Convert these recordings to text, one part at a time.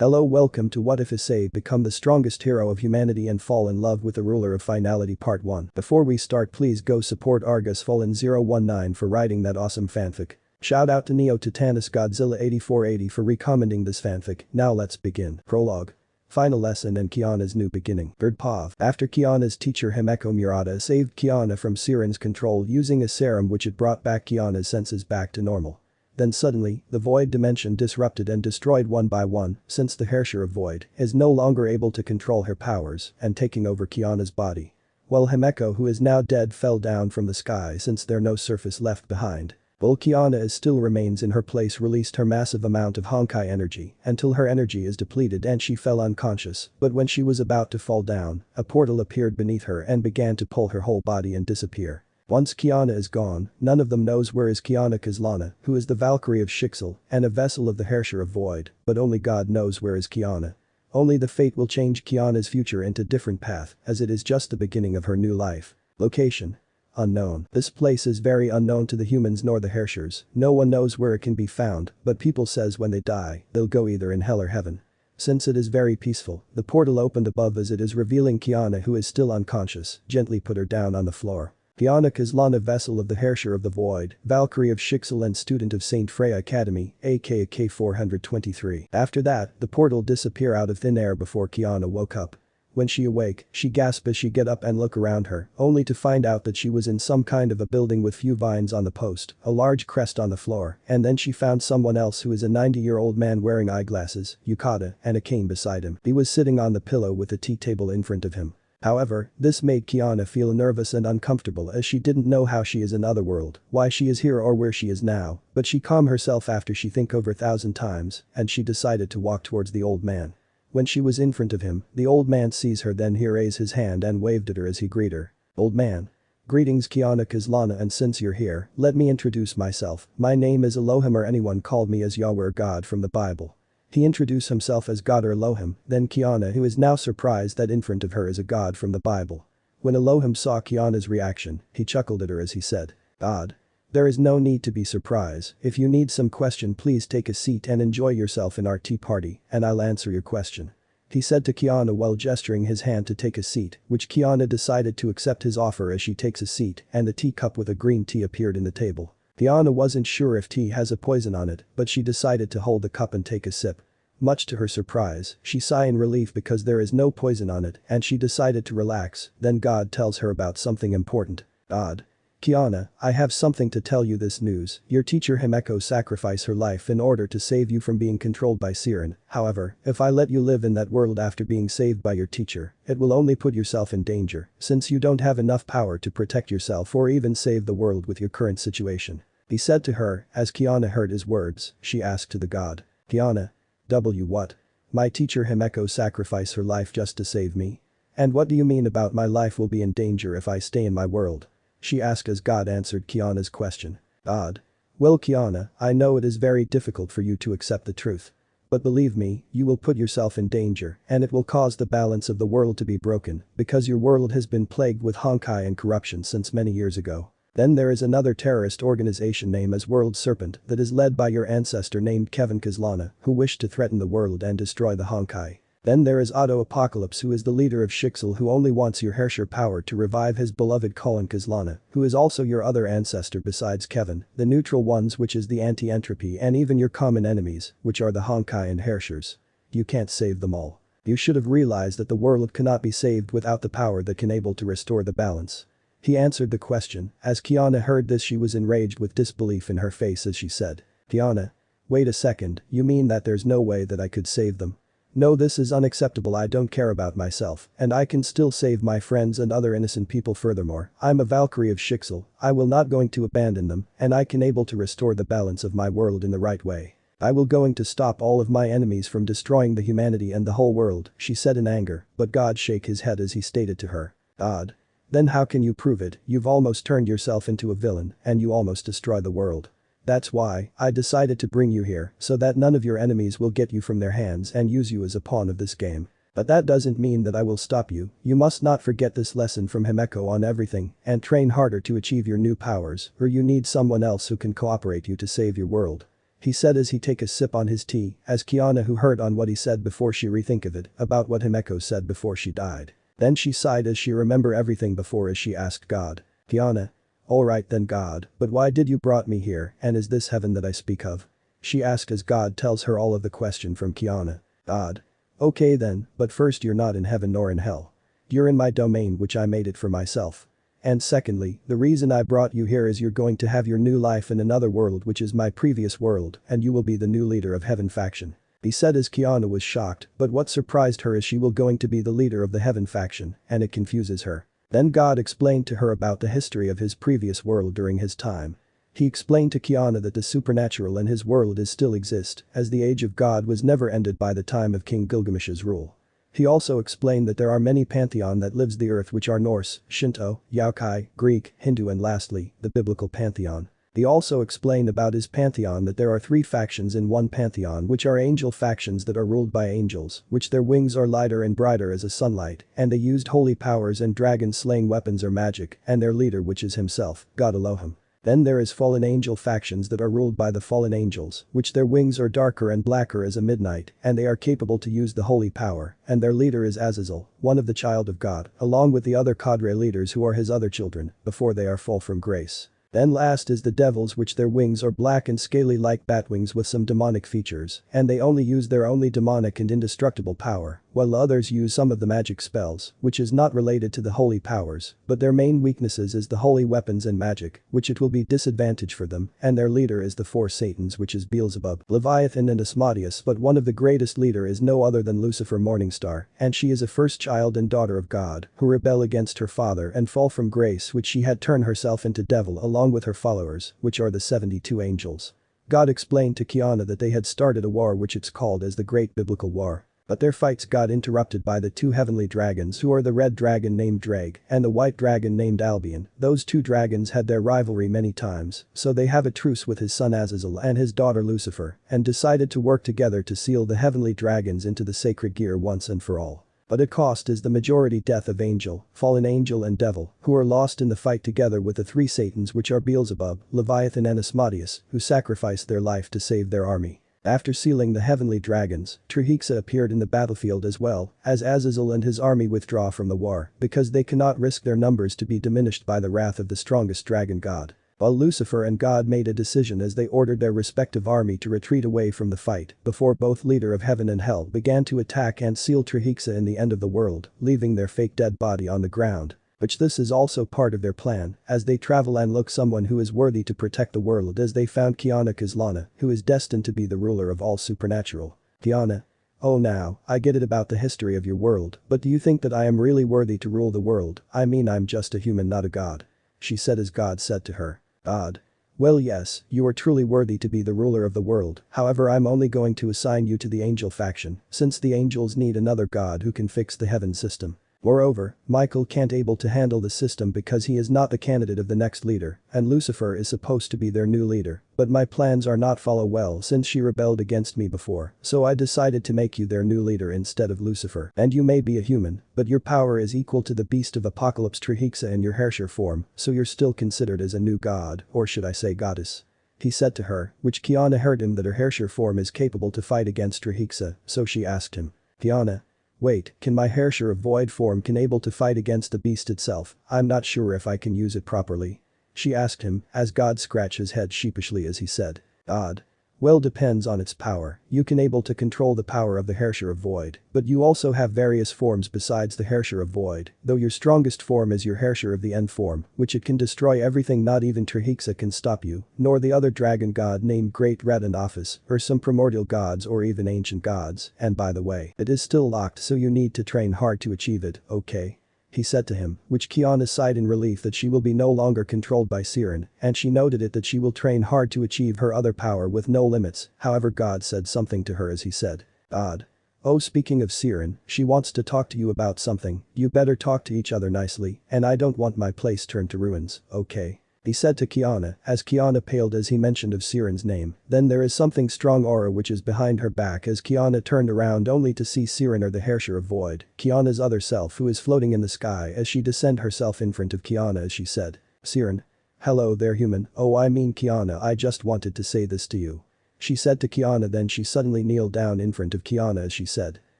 Hello, welcome to What If Issei become the strongest hero of humanity and fall in love with the ruler of Finality Part 1. Before we start, please go support Argus019 for writing that awesome fanfic. Shout out to Neo Titanus Godzilla 8480 for recommending this fanfic. Now let's begin. Prologue. Final lesson and Kiana's new beginning. Bird Pav. After Kiana's teacher Himeko Murata saved Kiana from Sirin's control using a serum which had brought back Kiana's senses back to normal. Then suddenly, the void dimension disrupted and destroyed one by one, since the Herrscher of Void is no longer able to control her powers and taking over Kiana's body. While Himeko, who is now dead, fell down from the sky since there no surface left behind. While Kiana still remains in her place, released her massive amount of Honkai energy until her energy is depleted and she fell unconscious, but when she was about to fall down, a portal appeared beneath her and began to pull her whole body and disappear. Once Kiana is gone, none of them knows where is Kiana Kaslana, who is the Valkyrie of Shixel and a vessel of the Herrscher of Void, but only God knows where is Kiana. Only the fate will change Kiana's future into different path, as it is just the beginning of her new life. Location. Unknown. This place is very unknown to the humans nor the Herrschers. No one knows where it can be found, but people says when they die, they'll go either in hell or heaven. Since it is very peaceful, the portal opened above as it is revealing Kiana, who is still unconscious, gently put her down on the floor. Kiana Kaslana, vessel of the Herrscher of the Void, Valkyrie of Shixel and student of St. Freya Academy, aka K423. After that, the portal disappear out of thin air before Kiana woke up. When she awake, she gasp as she get up and look around her, only to find out that she was in some kind of a building with few vines on the post, a large crest on the floor, and then she found someone else who is a 90-year-old man wearing eyeglasses, yukata, and a cane beside him. He was sitting on the pillow with a tea table in front of him. However, this made Kiana feel nervous and uncomfortable as she didn't know how she is in Otherworld, why she is here or where she is now, but she calmed herself after she think over 1,000 times, and she decided to walk towards the old man. When she was in front of him, the old man sees her, then he raised his hand and waved at her as he greeted her. Old man. Greetings Kiana Kaslana, and since you're here, let me introduce myself. My name is Elohim, or anyone called me as Yahweh, God from the Bible. He introduced himself as God or Elohim, then Kiana, who is now surprised that in front of her is a God from the Bible. When Elohim saw Kiana's reaction, he chuckled at her as he said, God. There is no need to be surprised. If you need some question, please take a seat and enjoy yourself in our tea party, and I'll answer your question. He said to Kiana while gesturing his hand to take a seat, which Kiana decided to accept his offer as she takes a seat, and a teacup with a green tea appeared in the table. Kiana wasn't sure if tea has a poison on it, but she decided to hold the cup and take a sip. Much to her surprise, she sighed in relief because there is no poison on it, and she decided to relax. Then God tells her about something important. God. Kiana, I have something to tell you. This news. Your teacher Himeko sacrificed her life in order to save you from being controlled by Sirin. However, if I let you live in that world after being saved by your teacher, it will only put yourself in danger, since you don't have enough power to protect yourself or even save the world with your current situation. He said to her. As Kiana heard his words, she asked to the god. Kiana. What? My teacher Himeko sacrificed her life just to save me? And what do you mean about my life will be in danger if I stay in my world? She asked as God answered Kiana's question. God. Well Kiana, I know it is very difficult for you to accept the truth. But believe me, you will put yourself in danger, and it will cause the balance of the world to be broken, because your world has been plagued with Honkai and corruption since many years ago. Then there is another terrorist organization named as World Serpent that is led by your ancestor named Kiana Kaslana, who wished to threaten the world and destroy the Honkai. Then there is Auto Apocalypse, who is the leader of Shixel, who only wants your Herrscher power to revive his beloved Kiana Kaslana, who is also your other ancestor besides Kevin, the neutral ones, which is the anti-entropy, and even your common enemies, which are the Honkai and Herrschers. You can't save them all. You should have realized that the world cannot be saved without the power that can able to restore the balance. He answered the question. As Kiana heard this, she was enraged with disbelief in her face as she said, Kiana. Wait a second, you mean that there's no way that I could save them? No, this is unacceptable. I don't care about myself, and I can still save my friends and other innocent people. Furthermore, I'm a Valkyrie of Shixel. I will not going to abandon them, and I can able to restore the balance of my world in the right way. I will going to stop all of my enemies from destroying the humanity and the whole world, she said in anger, but God shake his head as he stated to her. God. Then how can you prove it? You've almost turned yourself into a villain, and you almost destroy the world. That's why I decided to bring you here, so that none of your enemies will get you from their hands and use you as a pawn of this game. But that doesn't mean that I will stop you. You must not forget this lesson from Himeko on everything and train harder to achieve your new powers, or you need someone else who can cooperate you to save your world. he said as he take a sip on his tea, as Kiana who heard on what he said before she rethink of it, about what Himeko said before she died. Then she sighed as she remember everything before as she asked God. Kiana. Alright then God, but why did you brought me here, and is this heaven that I speak of? She asked as God tells her all of the question from Kiana. God. Okay then, but first you're not in heaven nor in hell. You're in my domain which I made it for myself. And secondly, the reason I brought you here is you're going to have your new life in another world which is my previous world and you will be the new leader of Heaven faction. He said as Kiana was shocked, but what surprised her is she will going to be the leader of the Heaven faction and it confuses her. Then God explained to her about the history of his previous world during his time. He explained to Kiana that the supernatural in his world is still exist as the age of God was never ended by the time of King Gilgamesh's rule. He also explained that there are many pantheon that lives the earth which are Norse, Shinto, Yokai, Greek, Hindu and lastly, the biblical pantheon. He also explained about his pantheon that there are 3 factions in one pantheon which are angel factions that are ruled by angels, which their wings are lighter and brighter as a sunlight, and they used holy powers and dragon-slaying weapons or magic, and their leader which is himself, God Elohim. Then there is fallen angel factions that are ruled by the fallen angels, which their wings are darker and blacker as a midnight, and they are capable to use the holy power, and their leader is Azazel, one of the child of God, along with the other cadre leaders who are his other children, before they are fall from grace. Then last is the devils which their wings are black and scaly like bat wings with some demonic features, and they only use their only demonic and indestructible power, while others use some of the magic spells, which is not related to the holy powers, but their main weaknesses is the holy weapons and magic, which it will be disadvantage for them, and their leader is the 4 Satans which is Beelzebub, Leviathan and Asmodeus, but one of the greatest leader is no other than Lucifer Morningstar, and she is a first child and daughter of God, who rebel against her father and fall from grace which she had turned herself into devil along with her followers, which are the 72 angels. God explained to Kiana that they had started a war which it's called as the Great Biblical War. But their fights got interrupted by the 2 heavenly dragons who are the red dragon named Drag and the white dragon named Albion. Those 2 dragons had their rivalry many times, so they have a truce with his son Azazel and his daughter Lucifer and decided to work together to seal the heavenly dragons into the sacred gear once and for all. But it cost is the majority death of angel, fallen angel and devil, who are lost in the fight together with the 3 Satans which are Beelzebub, Leviathan and Asmodeus, who sacrificed their life to save their army. After sealing the heavenly dragons, Trihexa appeared in the battlefield as well, as Azazel and his army withdraw from the war, because they cannot risk their numbers to be diminished by the wrath of the strongest dragon god. While Lucifer and God made a decision as they ordered their respective army to retreat away from the fight, before both leader of heaven and hell began to attack and seal Trihexa in the end of the world, leaving their fake dead body on the ground. Which this is also part of their plan, as they travel and look someone who is worthy to protect the world as they found Kiana Kaslana, who is destined to be the ruler of all supernatural. Kiana. Oh now, I get it about the history of your world, but do you think that I am really worthy to rule the world? I mean I'm just a human not a god. She said as God said to her. God. Well yes, you are truly worthy to be the ruler of the world, however I'm only going to assign you to the angel faction, since the angels need another god who can fix the heaven system. Moreover, Michael can't able to handle the system because he is not the candidate of the next leader, and Lucifer is supposed to be their new leader, but my plans are not follow well since she rebelled against me before, so I decided to make you their new leader instead of Lucifer. And you may be a human, but your power is equal to the beast of apocalypse Trihexa in your Herrscher form, so you're still considered as a new god, or should I say goddess. He said to her, which Kiana heard him that her Herrscher form is capable to fight against Trihexa, so she asked him. Kiana. Wait, can my Herrscher of Void form can able to fight against the beast itself? I'm not sure if I can use it properly. She asked him, as God scratched his head sheepishly as he said. God. Well depends on its power, you can able to control the power of the Herrscher of Void, but you also have various forms besides the Herrscher of Void, though your strongest form is your Herrscher of the End form, which it can destroy everything not even Trihexa can stop you, nor the other dragon god named Great Red and Office, or some primordial gods or even ancient gods, and by the way, it is still locked so you need to train hard to achieve it, okay? He said to him, which Kiana sighed in relief that she will be no longer controlled by Sirin, and she noted it that she will train hard to achieve her other power with no limits, however God said something to her as he said. God. Oh speaking of Sirin, she wants to talk to you about something, you better talk to each other nicely, and I don't want my place turned to ruins, okay? He said to Kiana, as Kiana paled as he mentioned of Sirin's name, then there is something strong aura which is behind her back as Kiana turned around only to see Sirin or the Herrscher of Void, Kiana's other self who is floating in the sky as she descend herself in front of Kiana as she said. Sirin. Hello there human, oh I mean Kiana I just wanted to say this to you. she said to Kiana. Then she suddenly kneeled down in front of Kiana as she said,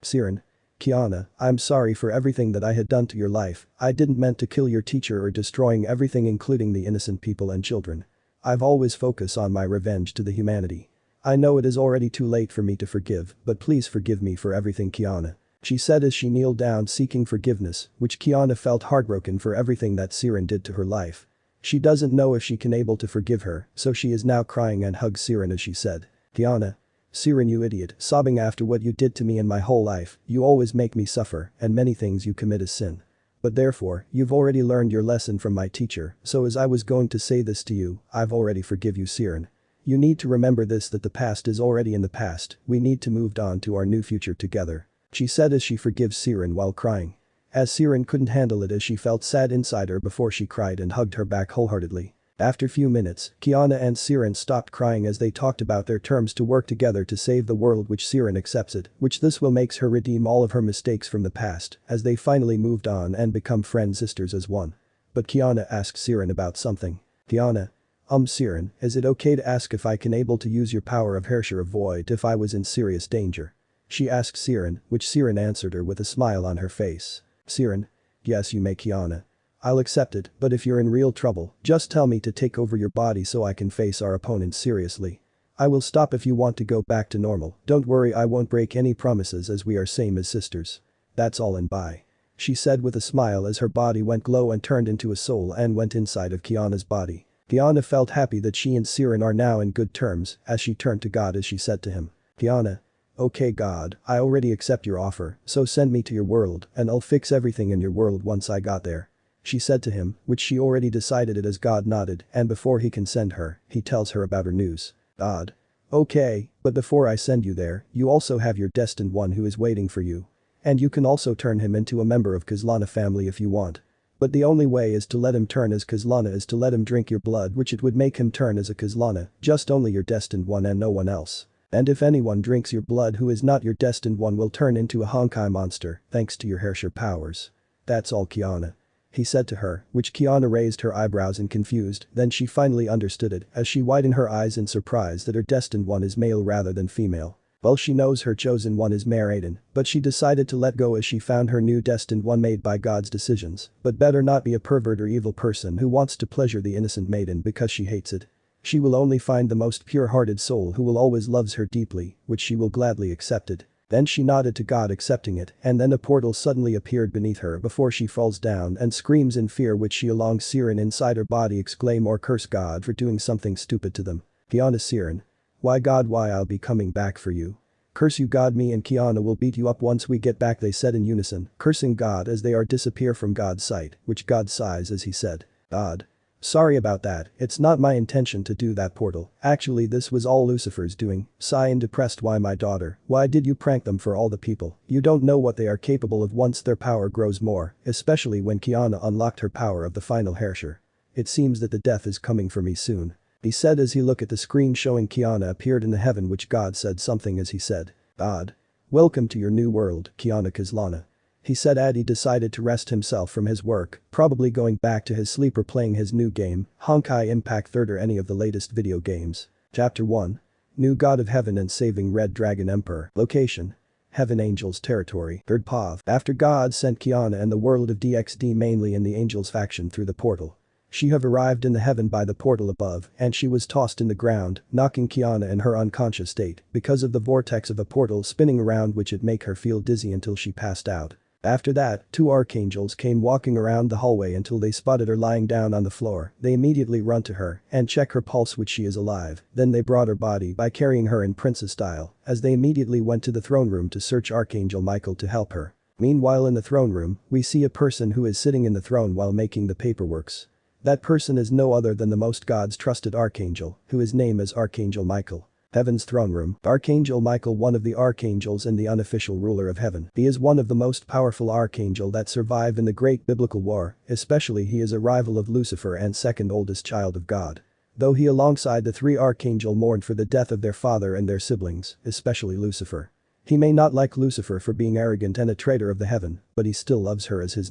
Sirin. Kiana, I'm sorry for everything that I had done to your life. I didn't meant to kill your teacher or destroying everything including the innocent people and children. I've always focused on my revenge to the humanity. I know it is already too late for me to forgive, but please forgive me for everything, Kiana. She said as she kneeled down seeking forgiveness, which Kiana felt heartbroken for everything that Sirin did to her life. She doesn't know if she can able to forgive her, so she is now crying and hugs Sirin as she said, Kiana. Sirin, you idiot, sobbing after what you did to me in my whole life, you always make me suffer and many things you commit is sin. But therefore, you've already learned your lesson from my teacher, so as I was going to say this to you, I've already forgive you, Sirin. You need to remember this, that the past is already in the past, we need to move on to our new future together. She said as she forgives Sirin while crying. As Sirin couldn't handle it as she felt sad inside her before she cried and hugged her back wholeheartedly. After few minutes, Kiana and Sirin stopped crying as they talked about their terms to work together to save the world, which Sirin accepted, which this will makes her redeem all of her mistakes from the past as they finally moved on and become friend sisters as one. But Kiana asked Sirin about something. Kiana. Sirin, is it okay to ask if I can able to use your power of Herrscher of Void if I was in serious danger? She asked Sirin, which Sirin answered her with a smile on her face. Sirin. Yes, you may, Kiana. I'll accept it, but if you're in real trouble, just tell me to take over your body so I can face our opponent seriously. I will stop if you want to go back to normal, don't worry, I won't break any promises as we are same as sisters. That's all, and bye. She said with a smile as her body went glow and turned into a soul and went inside of Kiana's body. Kiana felt happy that she and Sirin are now in good terms as she turned to God as she said to him, Kiana. Okay God, I already accept your offer, so send me to your world and I'll fix everything in your world once I got there. She said to him, which she already decided it as God nodded, and before he can send her, he tells her about her news. God. Okay, but before I send you there, you also have your destined one who is waiting for you. And you can also turn him into a member of Kaslana family if you want. But the only way is to let him turn as Kaslana is to let him drink your blood, which it would make him turn as a Kaslana, just only your destined one and no one else. And if anyone drinks your blood who is not your destined one will turn into a Honkai monster, thanks to your Herrscher powers. That's all, Kiana. He said to her, which Kiana raised her eyebrows in confused, then she finally understood it as she widened her eyes in surprise that her destined one is male rather than female. Well, she knows her chosen one is Maraiden, but she decided to let go as she found her new destined one made by God's decisions, but better not be a pervert or evil person who wants to pleasure the innocent maiden because she hates it. She will only find the most pure-hearted soul who will always loves her deeply, which she will gladly accept it. Then she nodded to God accepting it, and then a portal suddenly appeared beneath her before she falls down and screams in fear, which she along Sirin inside her body exclaim or curse God for doing something stupid to them. Kiana. Sirin. Why God, why, I'll be coming back for you. Curse you God, me and Kiana will beat you up once we get back, they said in unison, cursing God as they are disappear from God's sight, which God sighs as he said, God. Sorry about that, it's not my intention to do that portal, actually this was all Lucifer's doing, sigh and depressed. Why my daughter, why did you prank them for all the people, you don't know what they are capable of once their power grows more, especially when Kiana unlocked her power of the final Herrscher. It seems that the death is coming for me soon. He said as he looked at the screen showing Kiana appeared in the heaven, which God said something as he said, God. Welcome to your new world, Kiana Kaslana. He said he decided to rest himself from his work, probably going back to his sleep or playing his new game, Honkai Impact 3 or any of the latest video games. Chapter 1. New God of Heaven and Saving Red Dragon Emperor. Location. Heaven Angels Territory. 3rd Pav. After God sent Kiana and the world of DXD mainly in the Angels faction through the portal. She have arrived in the heaven by the portal above and she was tossed in the ground, knocking Kiana in her unconscious state because of the vortex of a portal spinning around, which it make her feel dizzy until she passed out. After that, 2 archangels came walking around the hallway until they spotted her lying down on the floor. They immediately run to her and check her pulse, which she is alive. Then they brought her body by carrying her in princess style as they immediately went to the throne room to search Archangel Michael to help her. Meanwhile in the throne room, we see a person who is sitting in the throne while making the paperworks. That person is no other than the most God's trusted archangel, who his name is Archangel Michael. Heaven's throne room. Archangel Michael, one of the archangels and the unofficial ruler of heaven. He is one of the most powerful archangel that survived in the great biblical war, especially he is a rival of Lucifer and second oldest child of God. Though he alongside the 3 archangel mourned for the death of their father and their siblings, especially Lucifer. He may not like Lucifer for being arrogant and a traitor of the heaven, but he still loves her as his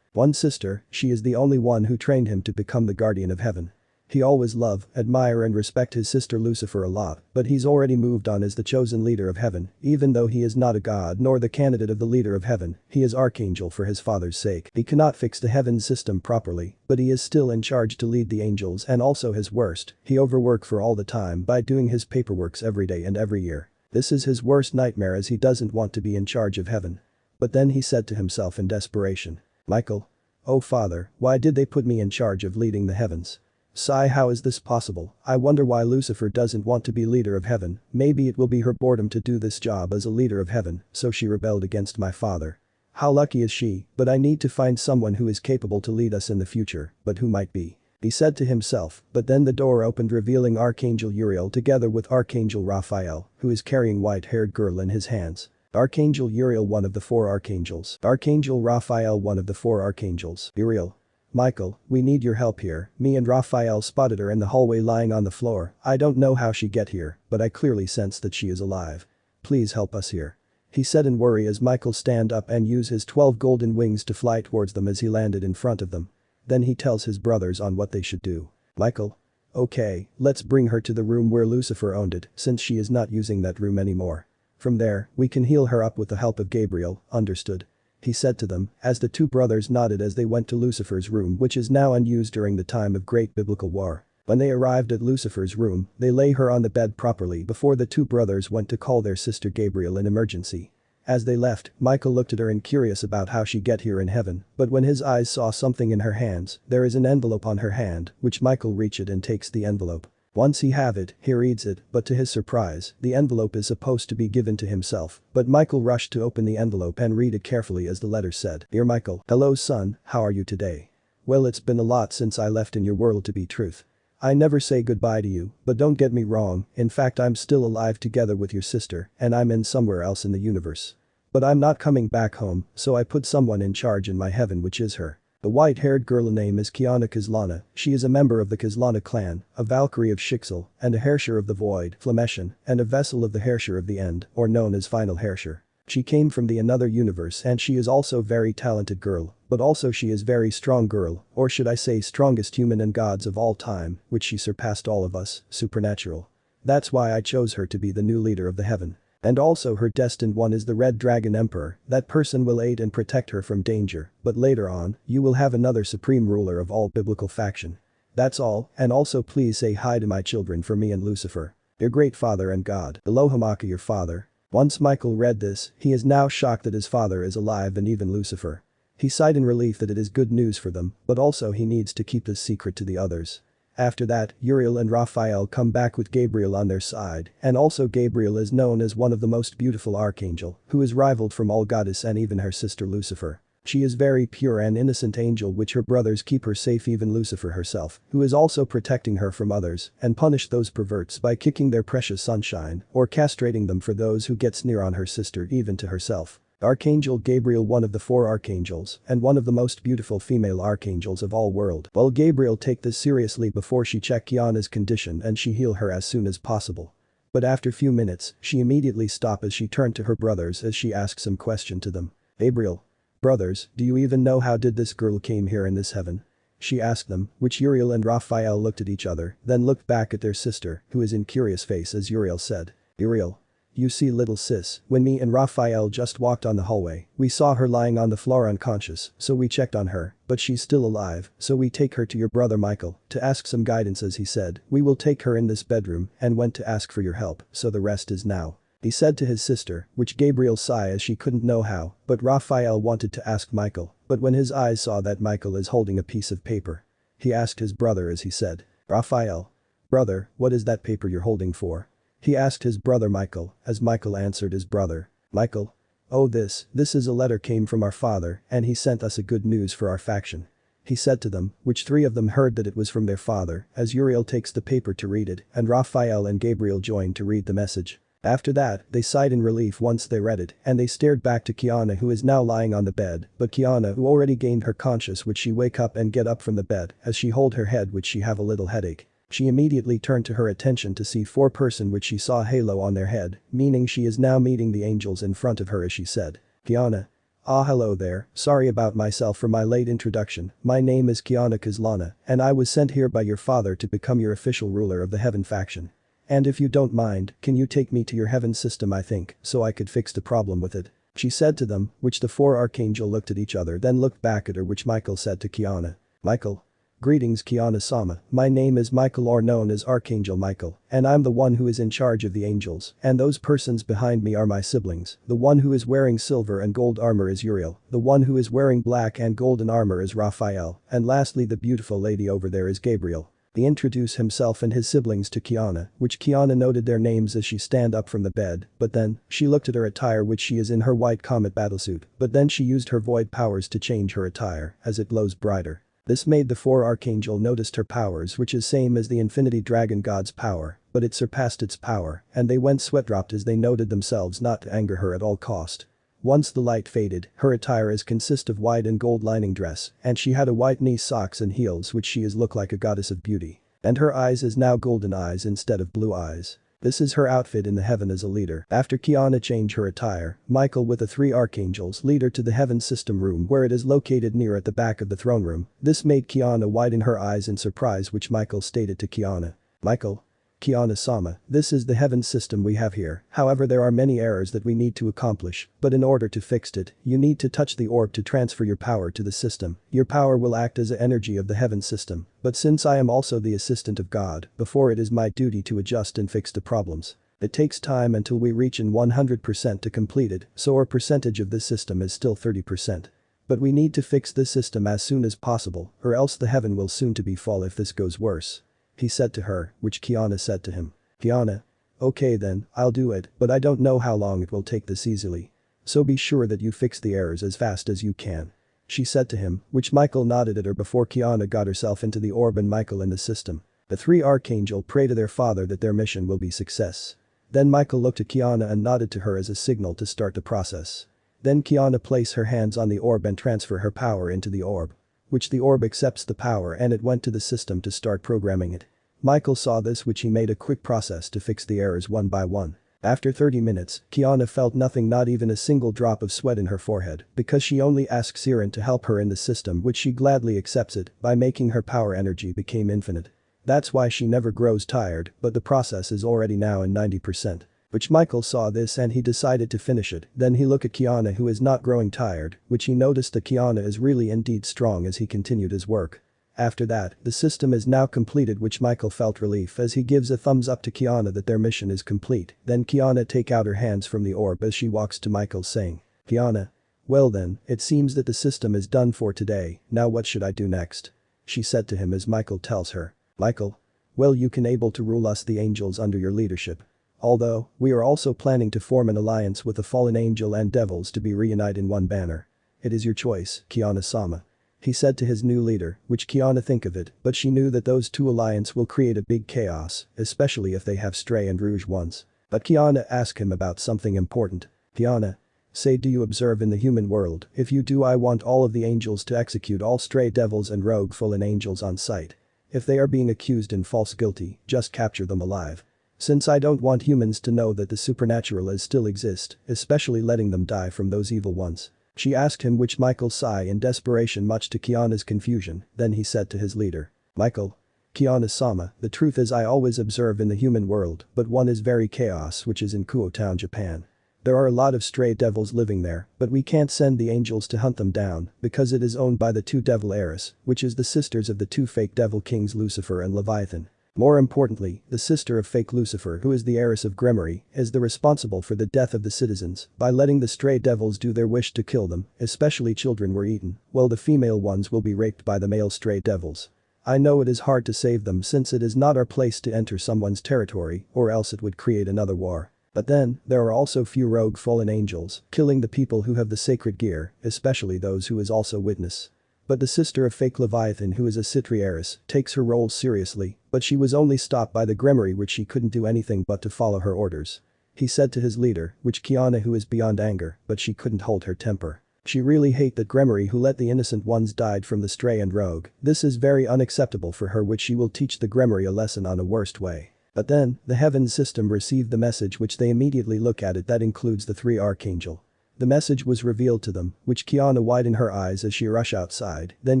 one sister, she is the only one who trained him to become the guardian of heaven. He always love, admire and respect his sister Lucifer a lot, but he's already moved on as the chosen leader of heaven, even though he is not a god nor the candidate of the leader of heaven, he is archangel for his father's sake. He cannot fix the heaven system properly, but he is still in charge to lead the angels and also his worst, he overwork for all the time by doing his paperworks every day and every year. This is his worst nightmare as he doesn't want to be in charge of heaven. But then he said to himself in desperation, Michael. Oh father, why did they put me in charge of leading the heavens? Sigh, how is this possible? I wonder why Lucifer doesn't want to be leader of heaven, maybe it will be her boredom to do this job as a leader of heaven, so she rebelled against my father. How lucky is she, but I need to find someone who is capable to lead us in the future, but who might be? He said to himself, but then the door opened revealing Archangel Uriel together with Archangel Raphael, who is carrying white-haired girl in his hands. Archangel Uriel, one of the 4 archangels. Archangel Raphael, one of the 4 archangels. Uriel. Michael, we need your help here. Me and Raphael spotted her in the hallway lying on the floor. I don't know how she get here, but I clearly sense that she is alive. Please help us here. He said in worry as Michael stand up and use his 12 golden wings to fly towards them as he landed in front of them. Then he tells his brothers on what they should do. Michael. Okay, let's bring her to the room where Lucifer owned it, since she is not using that room anymore. From there, we can heal her up with the help of Gabriel, understood? He said to them, as the 2 brothers nodded as they went to Lucifer's room, which is now unused during the time of great biblical war. When they arrived at Lucifer's room, they lay her on the bed properly before the 2 brothers went to call their sister Gabriel in emergency. As they left, Michael looked at her and curious about how she get here in heaven, but when his eyes saw something in her hands, there is an envelope on her hand, which Michael reach it and takes the envelope. Once he have it, he reads it, but to his surprise, the envelope is supposed to be given to himself, but Michael rushed to open the envelope and read it carefully as the letter said, Dear Michael, hello son, how are you today? Well, it's been a lot since I left in your world to be truth. I never say goodbye to you, but don't get me wrong, in fact I'm still alive together with your sister, and I'm in somewhere else in the universe. But I'm not coming back home, so I put someone in charge in my heaven which is her. The white-haired girl name is Kiana Kaslana, she is a member of the Kaslana clan, a Valkyrie of Shixel, and a Herrscher of the Void, Flameshan, and a vessel of the Herrscher of the End, or known as Final Herrscher. She came from the another universe and she is also very talented girl, but also she is very strong girl, or should I say strongest human and gods of all time, which she surpassed all of us, supernatural. That's why I chose her to be the new leader of the heaven. And also her destined one is the Red Dragon Emperor, that person will aid and protect her from danger, but later on, you will have another supreme ruler of all biblical faction. That's all, and also please say hi to my children for me and Lucifer. Your great father and God, Elohimaka your father. Once Michael read this, he is now shocked that his father is alive and even Lucifer. He sighed in relief that it is good news for them, but also he needs to keep this secret to the others. After that, Uriel and Raphael come back with Gabriel on their side, and also Gabriel is known as one of the most beautiful archangel, who is rivaled from all goddess and even her sister Lucifer. She is very pure and innocent angel which her brothers keep her safe even Lucifer herself, who is also protecting her from others, and punish those perverts by kicking their precious sunshine, or castrating them for those who gets near on her sister even to herself. Archangel Gabriel, one of the 4 archangels, and one of the most beautiful female archangels of all world. Well, Gabriel take this seriously before she check Kiana's condition and she heal her as soon as possible. But after few minutes, she immediately stop as she turned to her brothers as she asks some question to them. Gabriel. Brothers, do you even know how did this girl came here in this heaven? She asked them, which Uriel and Raphael looked at each other, then looked back at their sister, who is in curious face as Uriel said. Uriel. You see little sis, when me and Raphael just walked on the hallway, we saw her lying on the floor unconscious, so we checked on her, but she's still alive, so we take her to your brother Michael, to ask some guidance as he said, we will take her in this bedroom, and went to ask for your help, so the rest is now. He said to his sister, which Gabriel sighed as she couldn't know how, but Raphael wanted to ask Michael, but when his eyes saw that Michael is holding a piece of paper. He asked his brother as he said, Raphael. Brother, what is that paper you're holding for? He asked his brother Michael, as Michael answered his brother. Michael. Oh this is a letter came from our father and he sent us a good news for our faction. He said to them, which 3 of them heard that it was from their father, as Uriel takes the paper to read it and Raphael and Gabriel joined to read the message. After that, they sighed in relief once they read it and they stared back to Kiana who is now lying on the bed, but Kiana who already gained her conscious which she wake up and get up from the bed as she hold her head which she have a little headache. She immediately turned to her attention to see 4 person which she saw halo on their head, meaning she is now meeting the angels in front of her as she said. Kiana. Ah, hello there, sorry about myself for my late introduction, my name is Kiana Kaslana, and I was sent here by your father to become your official ruler of the Heaven faction. And if you don't mind, can you take me to your Heaven system I think, so I could fix the problem with it. She said to them, which the four archangel looked at each other then looked back at her which Michael said to Kiana. Michael. Greetings Kiana-sama, my name is Michael or known as Archangel Michael, and I'm the one who is in charge of the angels, and those persons behind me are my siblings, the one who is wearing silver and gold armor is Uriel, the one who is wearing black and golden armor is Raphael, and lastly the beautiful lady over there is Gabriel. He introduced himself and his siblings to Kiana, which Kiana noted their names as she stand up from the bed, but then, she looked at her attire which she is in her white comet battlesuit, but then she used her void powers to change her attire, as it glows brighter. This made the four archangel noticed her powers which is same as the infinity dragon god's power, but it surpassed its power, and they went sweat-dropped as they noted themselves not to anger her at all cost. Once the light faded, her attire is consist of white and gold lining dress, and she had a white knee socks and heels which she is look like a goddess of beauty. And her eyes is now golden eyes instead of blue eyes. This is her outfit in the heaven as a leader. After Kiana changed her attire, Michael with the three archangels lead her to the heaven system room where it is located near at the back of the throne room. This made Kiana widen her eyes in surprise which Michael stated to Kiana. Michael. Kiana-sama, this is the heaven system we have here, however there are many errors that we need to accomplish, but in order to fix it, you need to touch the orb to transfer your power to the system. Your power will act as the energy of the heaven system, but since I am also the assistant of God, before it is my duty to adjust and fix the problems. It takes time until we reach in 100% to complete it, so our percentage of this system is still 30%. But we need to fix this system as soon as possible, or else the heaven will soon to be fall if this goes worse. He said to her, which Kiana said to him. Kiana. Okay then, I'll do it, but I don't know how long it will take this easily. So be sure that you fix the errors as fast as you can. She said to him, which Michael nodded at her before Kiana got herself into the orb and Michael in the system. The three archangel pray to their father that their mission will be success. Then Michael looked at Kiana and nodded to her as a signal to start the process. Then Kiana placed her hands on the orb and transfer her power into the orb. Which the orb accepts the power and it went to the system to start programming it. Michael saw this which he made a quick process to fix the errors one by one. After 30 minutes, Kiana felt nothing not even a single drop of sweat in her forehead because she only asked Sirin to help her in the system which she gladly accepts it by making her power energy became infinite. That's why she never grows tired but the process is already now in 90%. Which Michael saw this and he decided to finish it, then he looked at Kiana who is not growing tired, which he noticed that Kiana is really indeed strong as he continued his work. After that, the system is now completed which Michael felt relief as he gives a thumbs up to Kiana that their mission is complete, then Kiana take out her hands from the orb as she walks to Michael saying, Kiana. Well then, it seems that the system is done for today, now what should I do next? She said to him as Michael tells her. Michael. Well you can able to rule us the angels under your leadership. Although, we are also planning to form an alliance with the fallen angel and devils to be reunited in one banner. It is your choice, Kiana-sama. He said to his new leader, which Kiana think of it, but she knew that those two alliance will create a big chaos, especially if they have stray and rouge ones. But Kiana asked him about something important. Kiana. Say do you observe in the human world, if you do I want all of the angels to execute all stray devils and rogue fallen angels on sight. If they are being accused and false guilty, just capture them alive. Since I don't want humans to know that the supernatural is still exist, especially letting them die from those evil ones. She asked him which Michael sighed in desperation much to Kiana's confusion, then he said to his leader. Michael. Kiana-sama, the truth is I always observe in the human world, but one is very chaos which is in Kuo town Japan. There are a lot of stray devils living there, but we can't send the angels to hunt them down, because it is owned by the two devil heiress, which is the sisters of the two fake devil kings Lucifer and Leviathan. More importantly, the sister of fake Lucifer who is the heiress of Gremory is the responsible for the death of the citizens by letting the stray devils do their wish to kill them, especially children were eaten, while the female ones will be raped by the male stray devils. I know it is hard to save them since it is not our place to enter someone's territory or else it would create another war. But then, there are also few rogue fallen angels killing the people who have the sacred gear, especially those who is also witness. But the sister of fake Leviathan who is a Citri heiress takes her role seriously, but she was only stopped by the Gremory which she couldn't do anything but to follow her orders. He said to his leader, which Kiana who is beyond anger, but she couldn't hold her temper. She really hate that Gremory who let the innocent ones died from the stray and rogue, this is very unacceptable for her which she will teach the Gremory a lesson on a worst way. But then, the heaven system received the message which they immediately look at it that includes the three archangel. The message was revealed to them, which Kiana widened her eyes as she rushed outside, then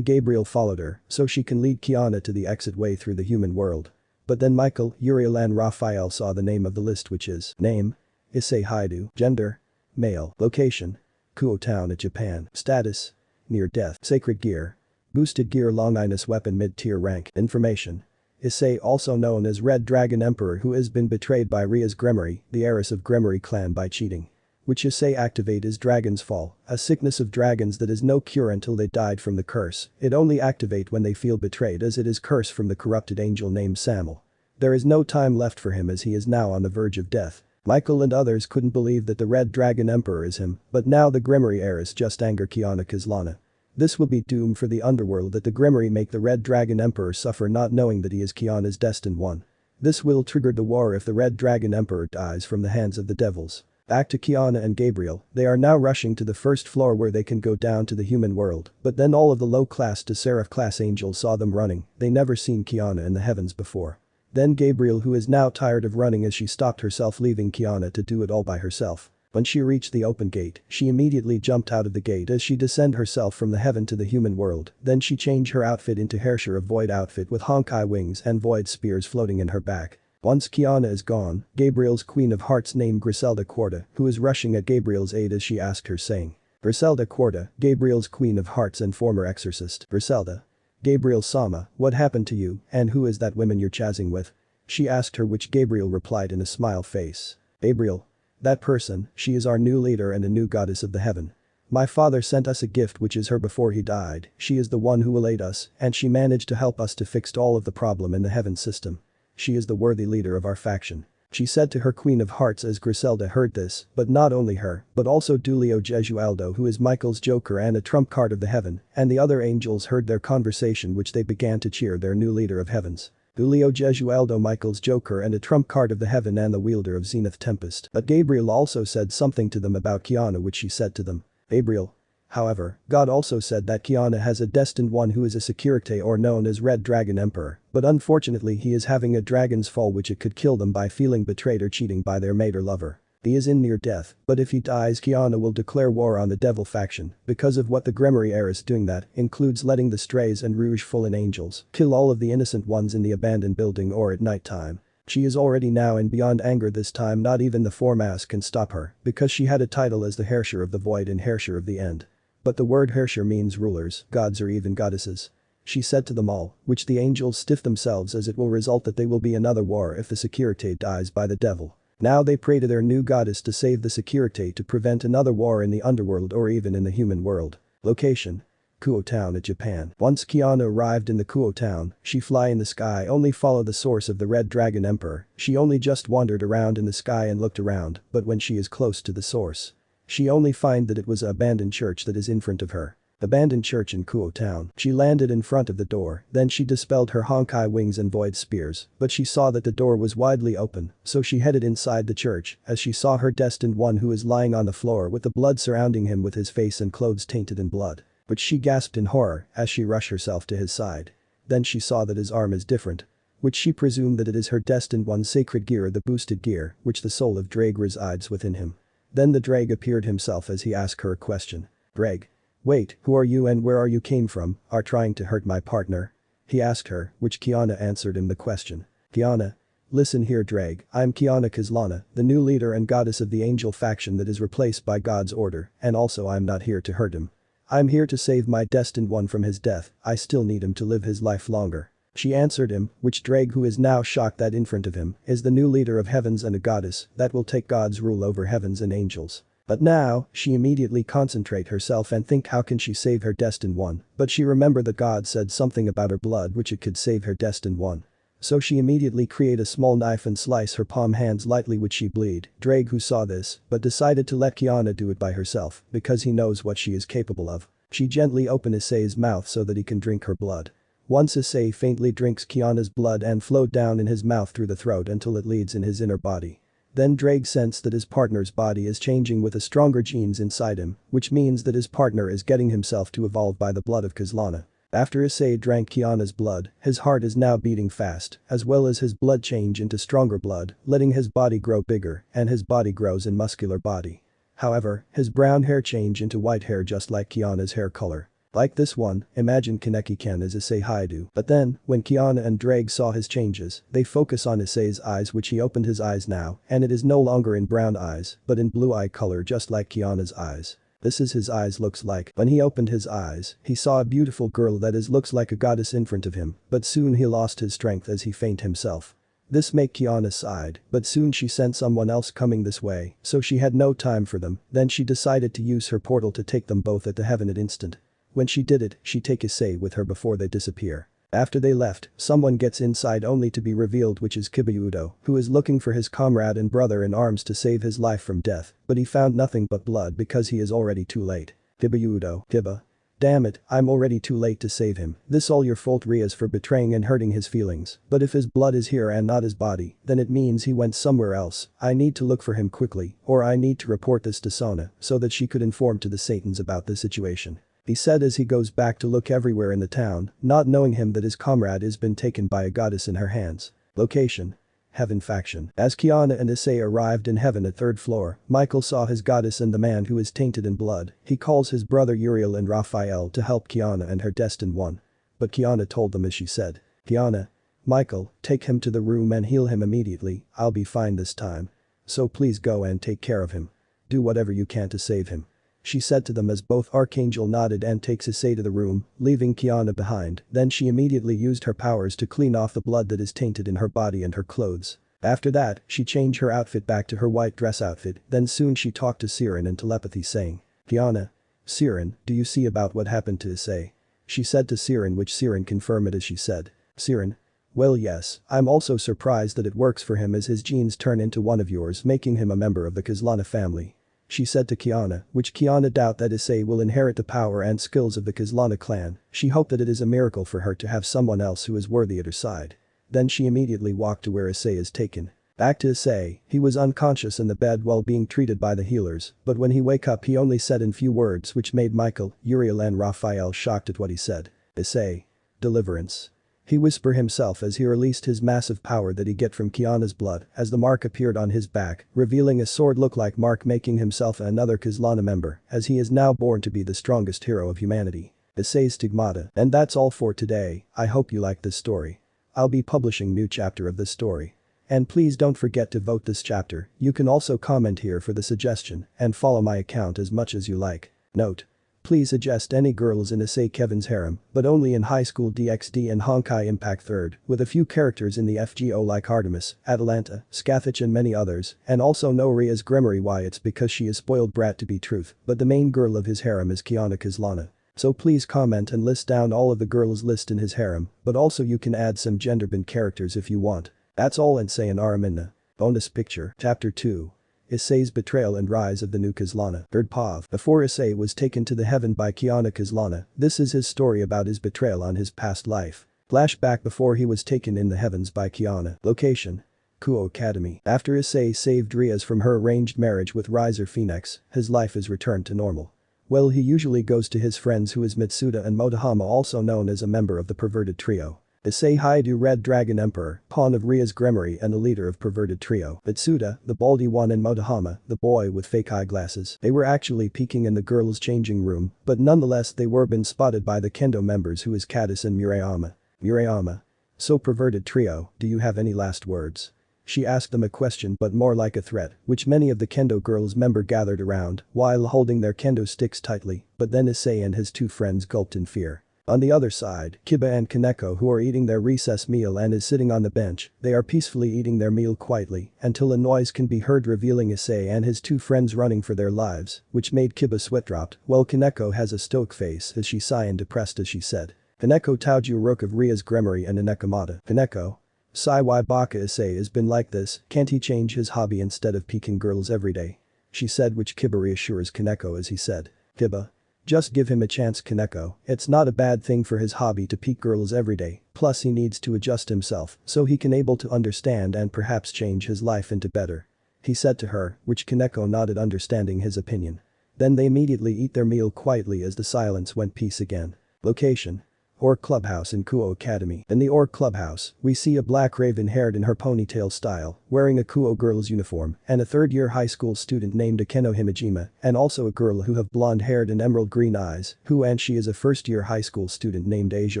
Gabriel followed her, so she can lead Kiana to the exit way through the human world. But then Michael, Uriel and Raphael saw the name of the list, which is name, Issei Haidu, gender, male, location, Kuo town at Japan, status, near death, sacred gear, boosted gear Longinus weapon mid-tier rank, information. Issei, also known as Red Dragon Emperor, who has been betrayed by Rias Gremory, the heiress of Gremory clan, by cheating. Which Issei activate is Dragon's Fall, a sickness of dragons that is no cure until they died from the curse. It only activate when they feel betrayed, as it is cursed from the corrupted angel named Samuel. There is no time left for him as he is now on the verge of death. Michael and others couldn't believe that the Red Dragon Emperor is him, but now the Gremory heiress just anger Kiana Kaslana. This will be doom for the underworld, that the Gremory make the Red Dragon Emperor suffer, not knowing that he is Kiana's destined one. This will trigger the war if the Red Dragon Emperor dies from the hands of the devils. Back to Kiana and Gabriel, they are now rushing to the first floor where they can go down to the human world, but then all of the low-class to seraph-class angels saw them running. They never seen Kiana in the heavens before. Then Gabriel, who is now tired of running, as she stopped herself, leaving Kiana to do it all by herself. When she reached the open gate, she immediately jumped out of the gate as she descended herself from the heaven to the human world. Then she changed her outfit into Herrscher of Void outfit with Honkai wings and void spears floating in her back. Once Kiana is gone, Gabriel's Queen of Hearts named Griselda Quarta, who is rushing at Gabriel's aid as she asked her, saying, Griselda Quarta, Gabriel's Queen of Hearts and former exorcist. Griselda. Gabriel Sama, what happened to you, and who is that woman you're chazzing with? She asked her, which Gabriel replied in a smile face. Gabriel. That person, she is our new leader and a new goddess of the heaven. My father sent us a gift, which is her before he died. She is the one who will aid us, and she managed to help us to fix all of the problem in the heaven system. She is the worthy leader of our faction. She said to her Queen of Hearts as Griselda heard this, but not only her, but also Dulio Gesualdo, who is Michael's Joker and a trump card of the heaven, and the other angels heard their conversation, which they began to cheer their new leader of heavens. Dulio Gesualdo, Michael's Joker and a trump card of the heaven and the wielder of Zenith Tempest. But Gabriel also said something to them about Kiana, which she said to them. Gabriel. However, God also said that Kiana has a destined one who is a security or known as Red Dragon Emperor, but unfortunately he is having a dragon's fall, which it could kill them by feeling betrayed or cheating by their mate or lover. He is in near death, but if he dies, Kiana will declare war on the devil faction because of what the Gremory heiress doing, that includes letting the strays and rouge fallen angels kill all of the innocent ones in the abandoned building or at night time. She is already now in beyond anger. This time not even the Formas can stop her because she had a title as the Herrscher of the Void and Herrscher of the End. But the word Herrscher means rulers, gods or even goddesses. She said to them all, which the angels stiff themselves, as it will result that there will be another war if the security dies by the devil. Now they pray to their new goddess to save the security to prevent another war in the underworld or even in the human world. Location. Kuo town at Japan. Once Kiana arrived in the Kuo town, she fly in the sky, only follow the source of the Red Dragon Emperor. She only just wandered around in the sky and looked around, but when she is close to the source, she only find that it was an abandoned church that is in front of her. Abandoned church in Kuo town. She landed in front of the door, then she dispelled her Honkai wings and void spears, but she saw that the door was widely open, so she headed inside the church as she saw her destined one, who is lying on the floor with the blood surrounding him, with his face and clothes tainted in blood. But she gasped in horror as she rushed herself to his side. Then she saw that his arm is different, which she presumed that it is her destined one, sacred gear, the boosted gear, which the soul of Drake resides within him. Then the Drake appeared himself as he asked her a question. Drake. Wait, who are you and where are you came from? Are trying to hurt my partner? He asked her, which Kiana answered him the question. Kiana. Listen here, Drake, I'm Kiana Kaslana, the new leader and goddess of the angel faction that is replaced by God's order, and also I'm not here to hurt him. I'm here to save my destined one from his death. I still need him to live his life longer. She answered him, which Drake, who is now shocked that in front of him is the new leader of heavens and a goddess that will take God's rule over heavens and angels. But now, she immediately concentrate herself and think how can she save her destined one, but she remembered that God said something about her blood which it could save her destined one. So she immediately create a small knife and slice her palm hands lightly, which she bleed. Drake, who saw this, but decided to let Kiana do it by herself because he knows what she is capable of. She gently opened Issei's mouth so that he can drink her blood. Once Issei faintly drinks Kiana's blood and flowed down in his mouth through the throat until it leads in his inner body. Then Drake sensed that his partner's body is changing with a stronger genes inside him, which means that his partner is getting himself to evolve by the blood of Kaslana. After Issei drank Kiana's blood, his heart is now beating fast, as well as his blood change into stronger blood, letting his body grow bigger, and his body grows in muscular body. However, his brown hair changed into white hair just like Kiana's hair color. Like this one, imagine Kaneki-ken as Issei Haidu. But then, when Kiana and Drake saw his changes, they focus on Issei's eyes which he opened his eyes now, and it is no longer in brown eyes, but in blue eye color just like Kiana's eyes. This is his eyes looks like. When he opened his eyes, he saw a beautiful girl that is looks like a goddess in front of him, but soon he lost his strength as he fainted himself. This make Kiana sighed, but soon she sensed someone else coming this way, so she had no time for them, then she decided to use her portal to take them both at the heaven at instant. When she did it, she take Issei with her before they disappear. After they left, someone gets inside only to be revealed which is Kibayudo, who is looking for his comrade and brother in arms to save his life from death, but he found nothing but blood because he is already too late. Kibayudo, Kiba. Damn it, I'm already too late to save him. This all your fault Rias for betraying and hurting his feelings, but if his blood is here and not his body, then it means he went somewhere else. I need to look for him quickly, or I need to report this to Sona so that she could inform to the Satans about the situation. He said as he goes back to look everywhere in the town, not knowing him that his comrade has been taken by a goddess in her hands. Location: Heaven faction. As Kiana and Issei arrived in heaven at 3rd floor, Michael saw his goddess and the man who is tainted in blood. He calls his brother Uriel and Raphael to help Kiana and her destined one. But Kiana told them as she said, Kiana, Michael, take him to the room and heal him immediately, I'll be fine this time. So please go and take care of him. Do whatever you can to save him. She said to them as both Archangel nodded and takes Issei to the room, leaving Kiana behind. Then she immediately used her powers to clean off the blood that is tainted in her body and her clothes. After that, she changed her outfit back to her white dress outfit, then soon she talked to Sirin in telepathy saying, Kiana. Sirin, do you see about what happened to Issei? She said to Sirin which Sirin confirmed it as she said. Sirin. Well yes, I'm also surprised that it works for him as his genes turn into one of yours making him a member of the Kaslana family. She said to Kiana, which Kiana doubt that Issei will inherit the power and skills of the Kaslana clan. She hoped that it is a miracle for her to have someone else who is worthy at her side. Then she immediately walked to where Issei is taken. Back to Issei, he was unconscious in the bed while being treated by the healers, but when he wake up he only said in few words which made Michael, Uriel and Raphael shocked at what he said. Issei. Deliverance. He whispered himself as he released his massive power that he get from Kiana's blood as the mark appeared on his back, revealing a sword look like mark making himself another Kaslana member as he is now born to be the strongest hero of humanity. Issei's stigmata. And that's all for today, I hope you like this story. I'll be publishing new chapter of this story. And please don't forget to vote this chapter, you can also comment here for the suggestion and follow my account as much as you like. Note. Please suggest any girls in Issei Kevin's harem, but only in High School DxD and Honkai Impact 3rd, with a few characters in the FGO like Artemis, Atalanta, Scathach and many others, and also no Rias Gremory why it's because she is spoiled brat to be truth, but the main girl of his harem is Kiana Kaslana. So please comment and list down all of the girls list in his harem, but also you can add some gender-bend characters if you want. That's all and say an Araminna. Bonus picture, Chapter 2. Issei's betrayal and rise of the new Kaslana. 3rd Pav. Before Issei was taken to the heaven by Kiana Kaslana, this is his story about his betrayal on his past life. Flashback before he was taken in the heavens by Kiana. Location. Kuo Academy. After Issei saved Rias from her arranged marriage with Riser Phoenix, his life is returned to normal. Well he usually goes to his friends who is Mitsuda and Motohama also known as a member of the perverted trio. Issei Haidu Red Dragon Emperor, pawn of Rias Gremory and the leader of perverted trio. Mitsuda, the baldy one and Motohama, the boy with fake eyeglasses. They were actually peeking in the girls' changing room, but nonetheless they were been spotted by the kendo members who is Caddis and Murayama. Murayama. So perverted trio, do you have any last words? She asked them a question but more like a threat, which many of the kendo girls member gathered around while holding their kendo sticks tightly, but then Issei and his two friends gulped in fear. On the other side, Kiba and Kaneko who are eating their recess meal and is sitting on the bench, they are peacefully eating their meal quietly until a noise can be heard revealing Issei and his two friends running for their lives, which made Kiba sweat dropped, while Kaneko has a stoic face as she sighed and depressed as she said. Kaneko Tauju Rook of Rias Gremory and Inekamata. Kaneko. Sai why Baka Issei has been like this, can't he change his hobby instead of peeking girls every day? She said which Kiba reassures Kaneko as he said. Kiba. Just give him a chance Kaneko, it's not a bad thing for his hobby to peek girls every day, plus he needs to adjust himself so he can able to understand and perhaps change his life into better. He said to her, which Kaneko nodded understanding his opinion. Then they immediately eat their meal quietly as the silence went peace again. Location. Orc Clubhouse in Kuo Academy. In the Orc Clubhouse, we see a black raven haired in her ponytail style, wearing a Kuo girl's uniform, and a third-year high school student named Akeno Himejima, and also a girl who have blonde haired and emerald green eyes, and she is a first-year high school student named Asia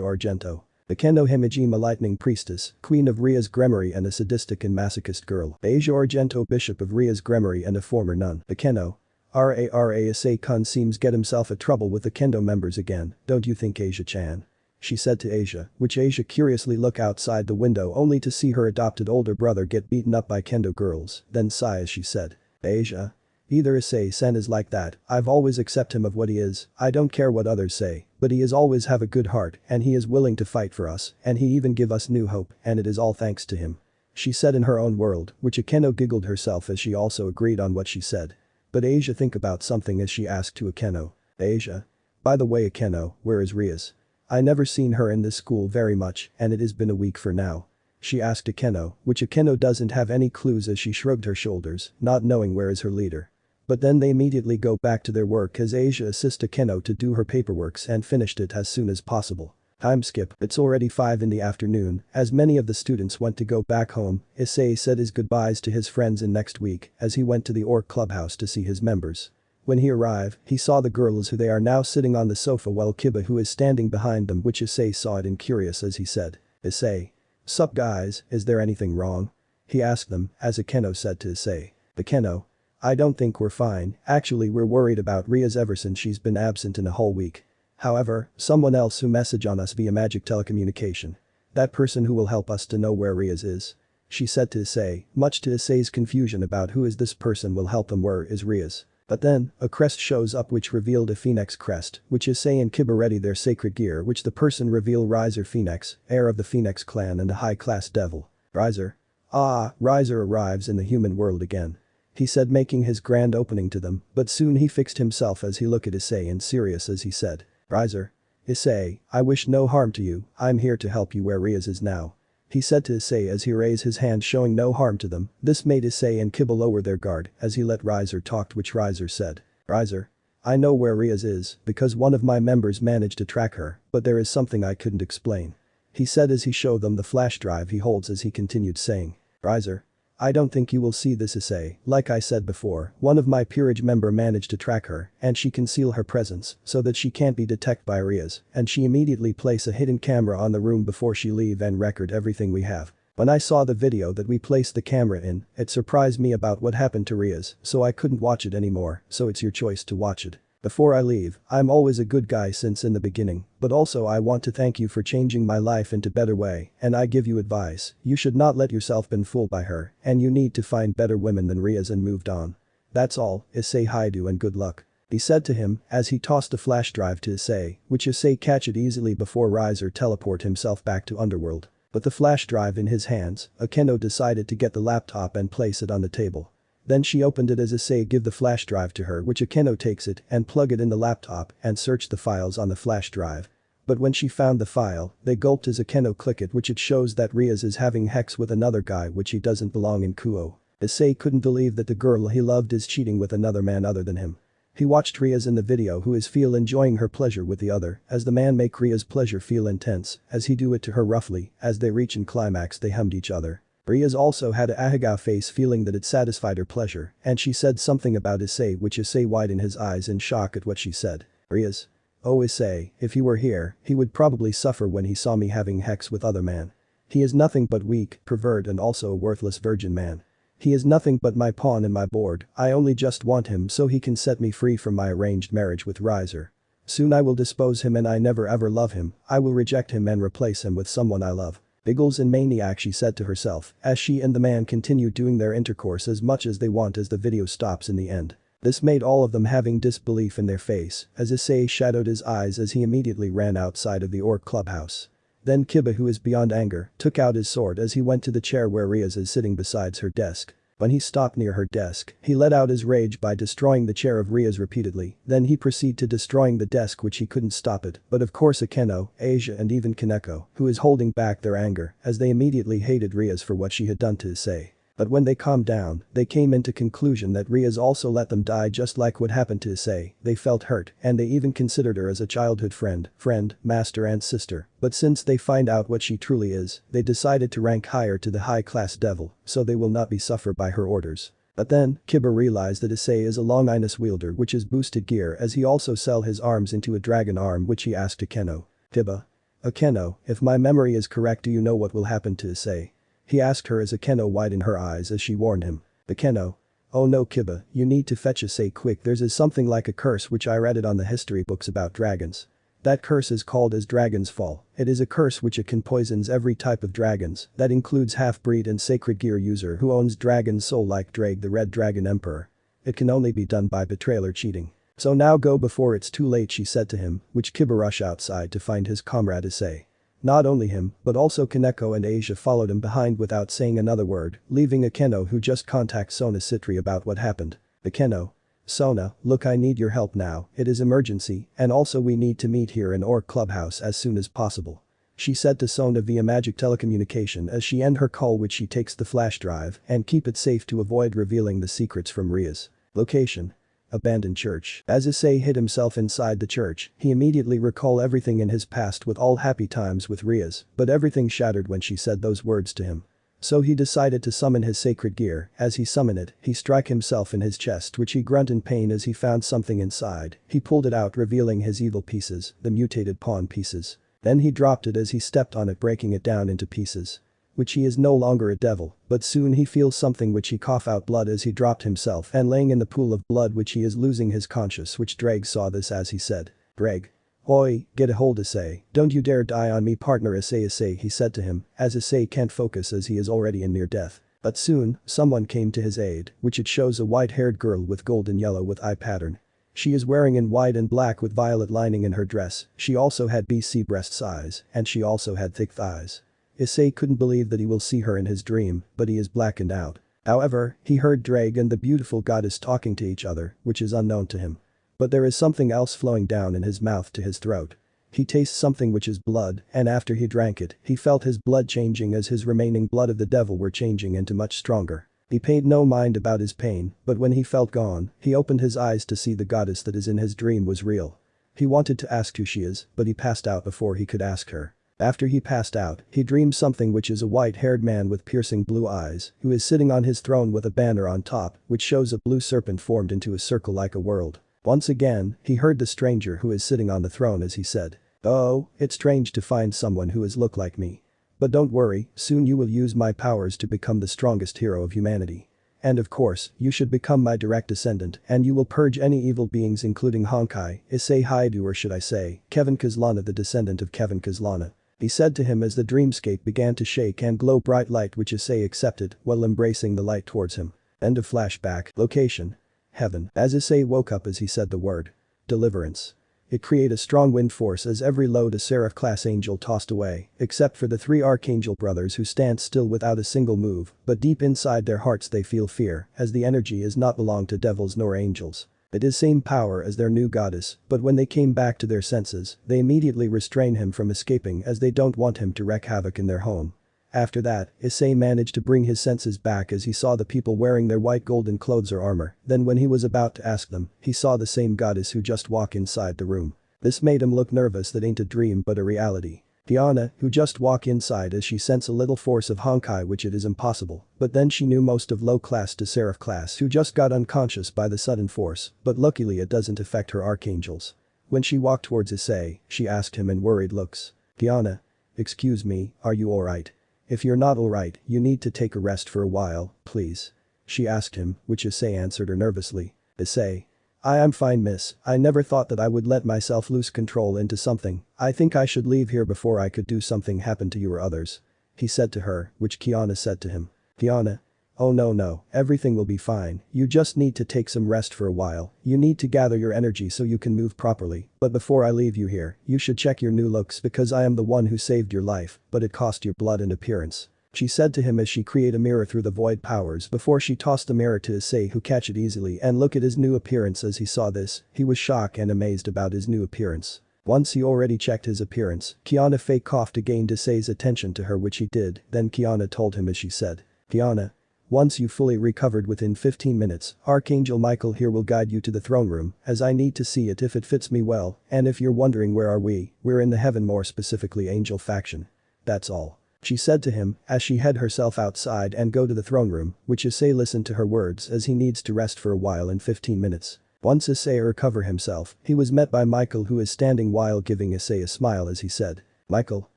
Argento. Akeno Himejima Lightning Priestess, Queen of Rias Gremory and a sadistic and masochist girl. Asia Argento Bishop of Rias Gremory and a former nun. Akeno. Issei-kun seems get himself a trouble with the kendo members again, don't you think, Asia-chan? She said to Asia, which Asia curiously look outside the window only to see her adopted older brother get beaten up by kendo girls, then sigh as she said. Asia. Either Issei-sen is like that, I've always accept him of what he is, I don't care what others say, but he is always have a good heart and he is willing to fight for us and he even give us new hope and it is all thanks to him. She said in her own world, which Akeno giggled herself as she also agreed on what she said. But Asia think about something as she asked to Akeno. Asia. By the way, Akeno, where is Rias? I never seen her in this school very much and it has been a week for now. She asked Akeno, which Akeno doesn't have any clues as she shrugged her shoulders, not knowing where is her leader. But then they immediately go back to their work as Asia assists Akeno to do her paperworks and finished it as soon as possible. Time skip, it's already 5 in the afternoon, as many of the students went to go back home. Issei said his goodbyes to his friends in next week as he went to the Orc Clubhouse to see his members. When he arrived, he saw the girls who they are now sitting on the sofa while Kiba who is standing behind them, which Issei saw it and curious as he said. Issei. Sup guys, is there anything wrong? He asked them, as Akeno said to Issei. Akeno. I don't think we're fine, actually we're worried about Rias ever since she's been absent in a whole week. However, someone else who messaged on us via magic telecommunication. That person who will help us to know where Rias is. She said to Issei, much to Issei's confusion about who is this person will help them where is Rias. But then, a crest shows up which revealed a phoenix crest, which Issei and Kiba ready their sacred gear which the person reveal Riser Phoenix, heir of the Phoenix clan and a high-class devil. Riser. Ah, Riser arrives in the human world again. He said making his grand opening to them, but soon he fixed himself as he looked at Issei and serious as he said. Riser. Issei, I wish no harm to you, I'm here to help you where Rias is now. He said to Issei as he raised his hand showing no harm to them. This made Issei and Kiba lower their guard as he let Riser talk, which Riser said. Riser. I know where Rias is because one of my members managed to track her, but there is something I couldn't explain. He said as he showed them the flash drive he holds as he continued saying. Riser. I don't think you will see this, Issei, like I said before, one of my peerage member managed to track her and she conceal her presence so that she can't be detected by Rias and she immediately place a hidden camera on the room before she leave and record everything we have. When I saw the video that we placed the camera in, it surprised me about what happened to Rias, so I couldn't watch it anymore, so it's your choice to watch it. Before I leave, I'm always a good guy since in the beginning, but also I want to thank you for changing my life into better way and I give you advice, you should not let yourself been fooled by her and you need to find better women than Rias and moved on. That's all, Issei Haidu and good luck. He said to him as he tossed a flash drive to Issei, which Issei catch it easily before Riser teleport himself back to Underworld. With the flash drive in his hands, Akeno decided to get the laptop and place it on the table. Then she opened it as Issei give the flash drive to her, which Akeno takes it and plug it in the laptop and search the files on the flash drive. But when she found the file, they gulped as Akeno click it, which it shows that Rias is having hex with another guy which he doesn't belong in Kuo. Issei couldn't believe that the girl he loved is cheating with another man other than him. He watched Rias in the video who is feel enjoying her pleasure with the other as the man make Rias pleasure feel intense as he do it to her roughly as they reach in climax they hummed each other. Rias also had a ahiga face feeling that it satisfied her pleasure and she said something about Issei which Issei widened his eyes in shock at what she said. Rias. Oh Issei, if he were here, he would probably suffer when he saw me having hex with other man. He is nothing but weak, pervert and also a worthless virgin man. He is nothing but my pawn in my board, I only just want him so he can set me free from my arranged marriage with Riser. Soon I will dispose him and I never ever love him, I will reject him and replace him with someone I love. Biggles and maniac, she said to herself as she and the man continued doing their intercourse as much as they want as the video stops in the end. This made all of them having disbelief in their face as Issei shadowed his eyes as he immediately ran outside of the Orc Clubhouse. Then Kiba, who is beyond anger, took out his sword as he went to the chair where Rias is sitting beside her desk. When he stopped near her desk, he let out his rage by destroying the chair of Rias repeatedly, then he proceeded to destroying the desk which he couldn't stop it, but of course Akeno, Asia and even Kaneko, who is holding back their anger as they immediately hated Rias for what she had done to Issei. But when they calmed down, they came into conclusion that Rias also let them die just like what happened to Issei. They felt hurt, and they even considered her as a childhood friend, master and sister. But since they find out what she truly is, they decided to rank higher to the high-class devil, so they will not be suffered by her orders. But then, Kiba realized that Issei is a long Inus wielder which is boosted gear as he also sell his arms into a dragon arm which he asked Akeno. Kiba. Akeno, if my memory is correct, do you know what will happen to Issei? He asked her as Akeno widened her eyes as she warned him. Akeno. Oh no Kiba, you need to fetch Issei quick, there's something like a curse which I read it on the history books about dragons. That curse is called as Dragon's Fall. It is a curse which it can poisons every type of dragons, that includes half-breed and sacred gear user who owns dragon's soul like Drake the Red Dragon Emperor. It can only be done by betrayal or cheating. So now go before it's too late, she said to him, which Kiba rushed outside to find his comrade Issei. Not only him, but also Kaneko and Asia followed him behind without saying another word, leaving Akeno who just contacted Sona Citri about what happened. Akeno. Sona, look, I need your help now, it is emergency, and also we need to meet here in Orc Clubhouse as soon as possible. She said to Sona via magic telecommunication as she end her call, which she takes the flash drive and keep it safe to avoid revealing the secrets from Rias. Location. Abandoned church. As Issei hid himself inside the church, he immediately recalled everything in his past with all happy times with Rias, but everything shattered when she said those words to him. So he decided to summon his sacred gear. As he summoned it, he struck himself in his chest, which he grunted in pain as he found something inside. He pulled it out, revealing his evil pieces, the mutated pawn pieces. Then he dropped it as he stepped on it, breaking it down into pieces. Which he is no longer a devil, but soon he feels something which he cough out blood as he dropped himself and laying in the pool of blood which he is losing his conscience, which Drake saw this as he said. Drake. Oi, get a hold Issei, don't you dare die on me partner Issei, he said to him, as Issei can't focus as he is already in near death. But soon, someone came to his aid, which it shows a white-haired girl with gold and yellow with eye pattern. She is wearing in white and black with violet lining in her dress, she also had BC breast size, and she also had thick thighs. Issei couldn't believe that he will see her in his dream, but he is blackened out. However, he heard Drake and the beautiful goddess talking to each other, which is unknown to him. But there is something else flowing down in his mouth to his throat. He tastes something which is blood, and after he drank it, he felt his blood changing as his remaining blood of the devil were changing into much stronger. He paid no mind about his pain, but when he felt gone, he opened his eyes to see the goddess that is in his dream was real. He wanted to ask who she is, but he passed out before he could ask her. After he passed out, he dreamed something which is a white-haired man with piercing blue eyes, who is sitting on his throne with a banner on top, which shows a blue serpent formed into a circle like a world. Once again, he heard the stranger who is sitting on the throne as he said, "Oh, it's strange to find someone who is look like me. But don't worry, soon you will use my powers to become the strongest hero of humanity. And of course, you should become my direct descendant and you will purge any evil beings including Honkai, Issei Haidu, or should I say, Kiana Kaslana, the descendant of Kiana Kaslana." He said to him as the dreamscape began to shake and glow bright light, which Issei accepted while embracing the light towards him. End of flashback. Location. Heaven. As Issei woke up as he said the word. Deliverance. It created a strong wind force as every load a seraph-class angel tossed away, except for the three archangel brothers who stand still without a single move, but deep inside their hearts they feel fear, as the energy is not belong to devils nor angels. It is same power as their new goddess, but when they came back to their senses, they immediately restrain him from escaping as they don't want him to wreak havoc in their home. After that, Issei managed to bring his senses back as he saw the people wearing their white golden clothes or armor, then when he was about to ask them, he saw the same goddess who just walked inside the room. This made him look nervous that ain't a dream but a reality. Kiana, who just walked inside as she sensed a little force of Honkai, which it is impossible, but then she knew most of low class to seraph class who just got unconscious by the sudden force, but luckily it doesn't affect her archangels. When she walked towards Issei, she asked him in worried looks. Kiana. Excuse me, are you alright? If you're not alright, you need to take a rest for a while, please. She asked him, which Issei answered her nervously. Issei. I am fine miss, I never thought that I would let myself lose control into something, I think I should leave here before I could do something happen to you or others. He said to her, which Kiana said to him. Kiana. Oh no, everything will be fine, you just need to take some rest for a while, you need to gather your energy so you can move properly, but before I leave you here, you should check your new looks because I am the one who saved your life, but it cost your blood and appearance. She said to him as she created a mirror through the void powers before she tossed the mirror to Issei, who catch it easily and look at his new appearance. As he saw this, he was shocked and amazed about his new appearance. Once he already checked his appearance, Kiana fake coughed to gain Issei's attention to her, which he did, then Kiana told him as she said. Kiana. Once you fully recovered within 15 minutes, Archangel Michael here will guide you to the throne room, as I need to see it if it fits me well, and if you're wondering where are we're in the heaven, more specifically angel faction. That's all. She said to him as she head herself outside and go to the throne room, which Issei listened to her words as he needs to rest for a while in 15 minutes. Once Issei recover himself, he was met by Michael, who is standing while giving Issei a smile as he said, "Michael.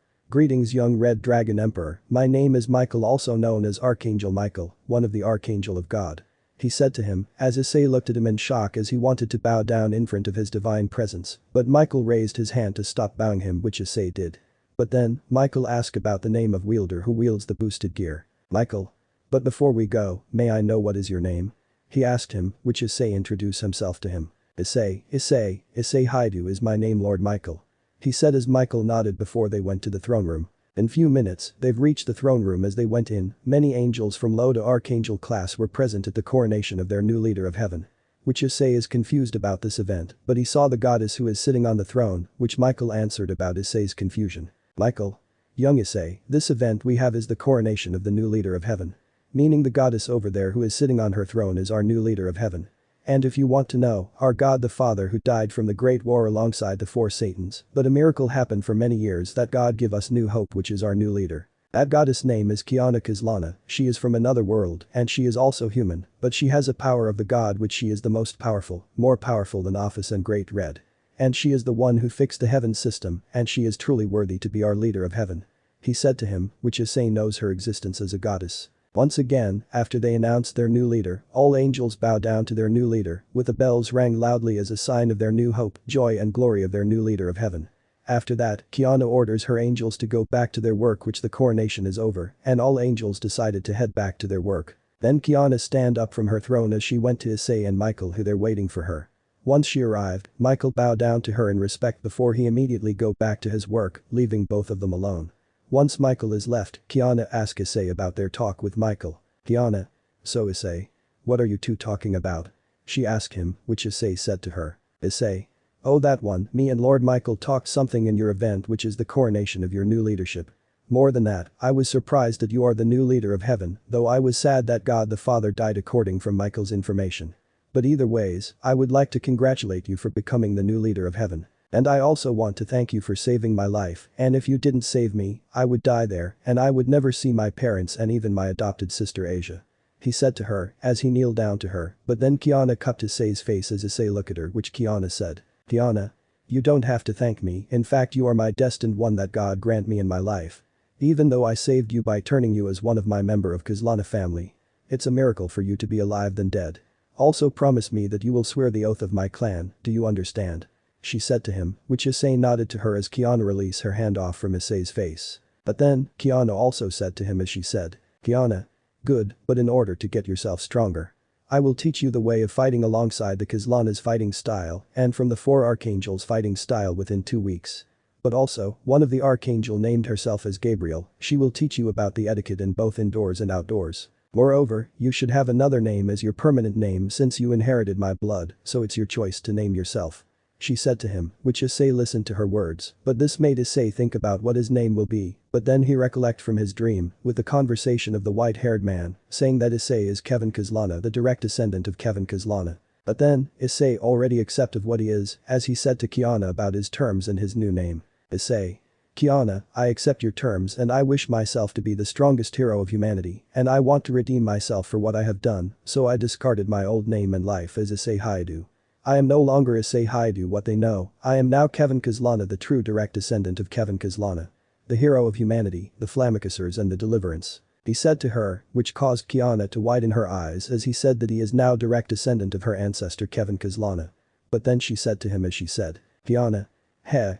Greetings, young Red Dragon Emperor, my name is Michael, also known as Archangel Michael, one of the Archangel of God," he said to him as Issei looked at him in shock as he wanted to bow down in front of his divine presence, but Michael raised his hand to stop bowing him, which Issei did. But then, Michael asked about the name of wielder who wields the boosted gear. "Michael. But before we go, may I know what is your name?" he asked him, which Issei introduced himself to him. Issei Haidu is my name, Lord Michael," he said as Michael nodded before they went to the throne room. In few minutes, they've reached the throne room. As they went in, many angels from low to archangel class were present at the coronation of their new leader of heaven. Which Issei is confused about this event, but he saw the goddess who is sitting on the throne, which Michael answered about Issei's confusion. "Michael. Young Issei, this event we have is the coronation of the new leader of heaven. Meaning the goddess over there who is sitting on her throne is our new leader of heaven. And if you want to know, our God the Father who died from the great war alongside the 4 Satans, but a miracle happened for many years that God give us new hope, which is our new leader. That goddess name is Kiana Kaslana, she is from another world and she is also human, but she has a power of the God which she is the most powerful, more powerful than Office and Great Red. And she is the one who fixed the heaven system and she is truly worthy to be our leader of heaven," he said to him, which Issei knows her existence as a goddess. Once again, after they announced their new leader, all angels bow down to their new leader, with the bells rang loudly as a sign of their new hope, joy and glory of their new leader of heaven. After that, Kiana orders her angels to go back to their work, which the coronation is over, and all angels decided to head back to their work. Then Kiana stand up from her throne as she went to Issei and Michael, who they're waiting for her. Once she arrived, Michael bowed down to her in respect before he immediately go back to his work, leaving both of them alone. Once Michael is left, Kiana asks Issei about their talk with Michael. "Kiana. So Issei. What are you two talking about?" she asked him, which Issei said to her. Issei. "Oh, that one, me and Lord Michael talked something in your event, which is the coronation of your new leadership. More than that, I was surprised that you are the new leader of heaven, though I was sad that God the Father died according from Michael's information. But either ways, I would like to congratulate you for becoming the new leader of heaven. And I also want to thank you for saving my life, and if you didn't save me, I would die there and I would never see my parents and even my adopted sister Asia," he said to her as he kneeled down to her, but then Kiana cupped Issei's face as Issei looked at her, which Kiana said. "Kiana. You don't have to thank me, in fact you are my destined one that God grant me in my life. Even though I saved you by turning you as one of my member of Kaslana family. It's a miracle for you to be alive than dead. Also promise me that you will swear the oath of my clan, do you understand?" she said to him, which Issei nodded to her as Kiana released her hand off from Issei's face. But then, Kiana also said to him as she said, "Kiana. Good, but in order to get yourself stronger, I will teach you the way of fighting alongside the Kaslana's fighting style and from the 4 archangels fighting style within 2 weeks. But also, one of the archangel named herself as Gabriel, she will teach you about the etiquette in both indoors and outdoors. Moreover, you should have another name as your permanent name since you inherited my blood, so it's your choice to name yourself," she said to him, which Issei listened to her words, but this made Issei think about what his name will be, but then he recollect from his dream, with the conversation of the white-haired man, saying that Issei is Kevin Kaslana, the direct descendant of Kevin Kaslana. But then, Issei already accepted what he is, as he said to Kiana about his terms and his new name. Issei. "Kiana, I accept your terms and I wish myself to be the strongest hero of humanity and I want to redeem myself for what I have done, so I discarded my old name and life as Issei Haidu. I am no longer Issei Haidu what they know, I am now Kevin Kaslana, the true direct descendant of Kevin Kaslana. The hero of humanity, the Flammacassers and the deliverance," he said to her, which caused Kiana to widen her eyes as he said that he is now direct descendant of her ancestor Kevin Kaslana. But then she said to him as she said, "Kiana.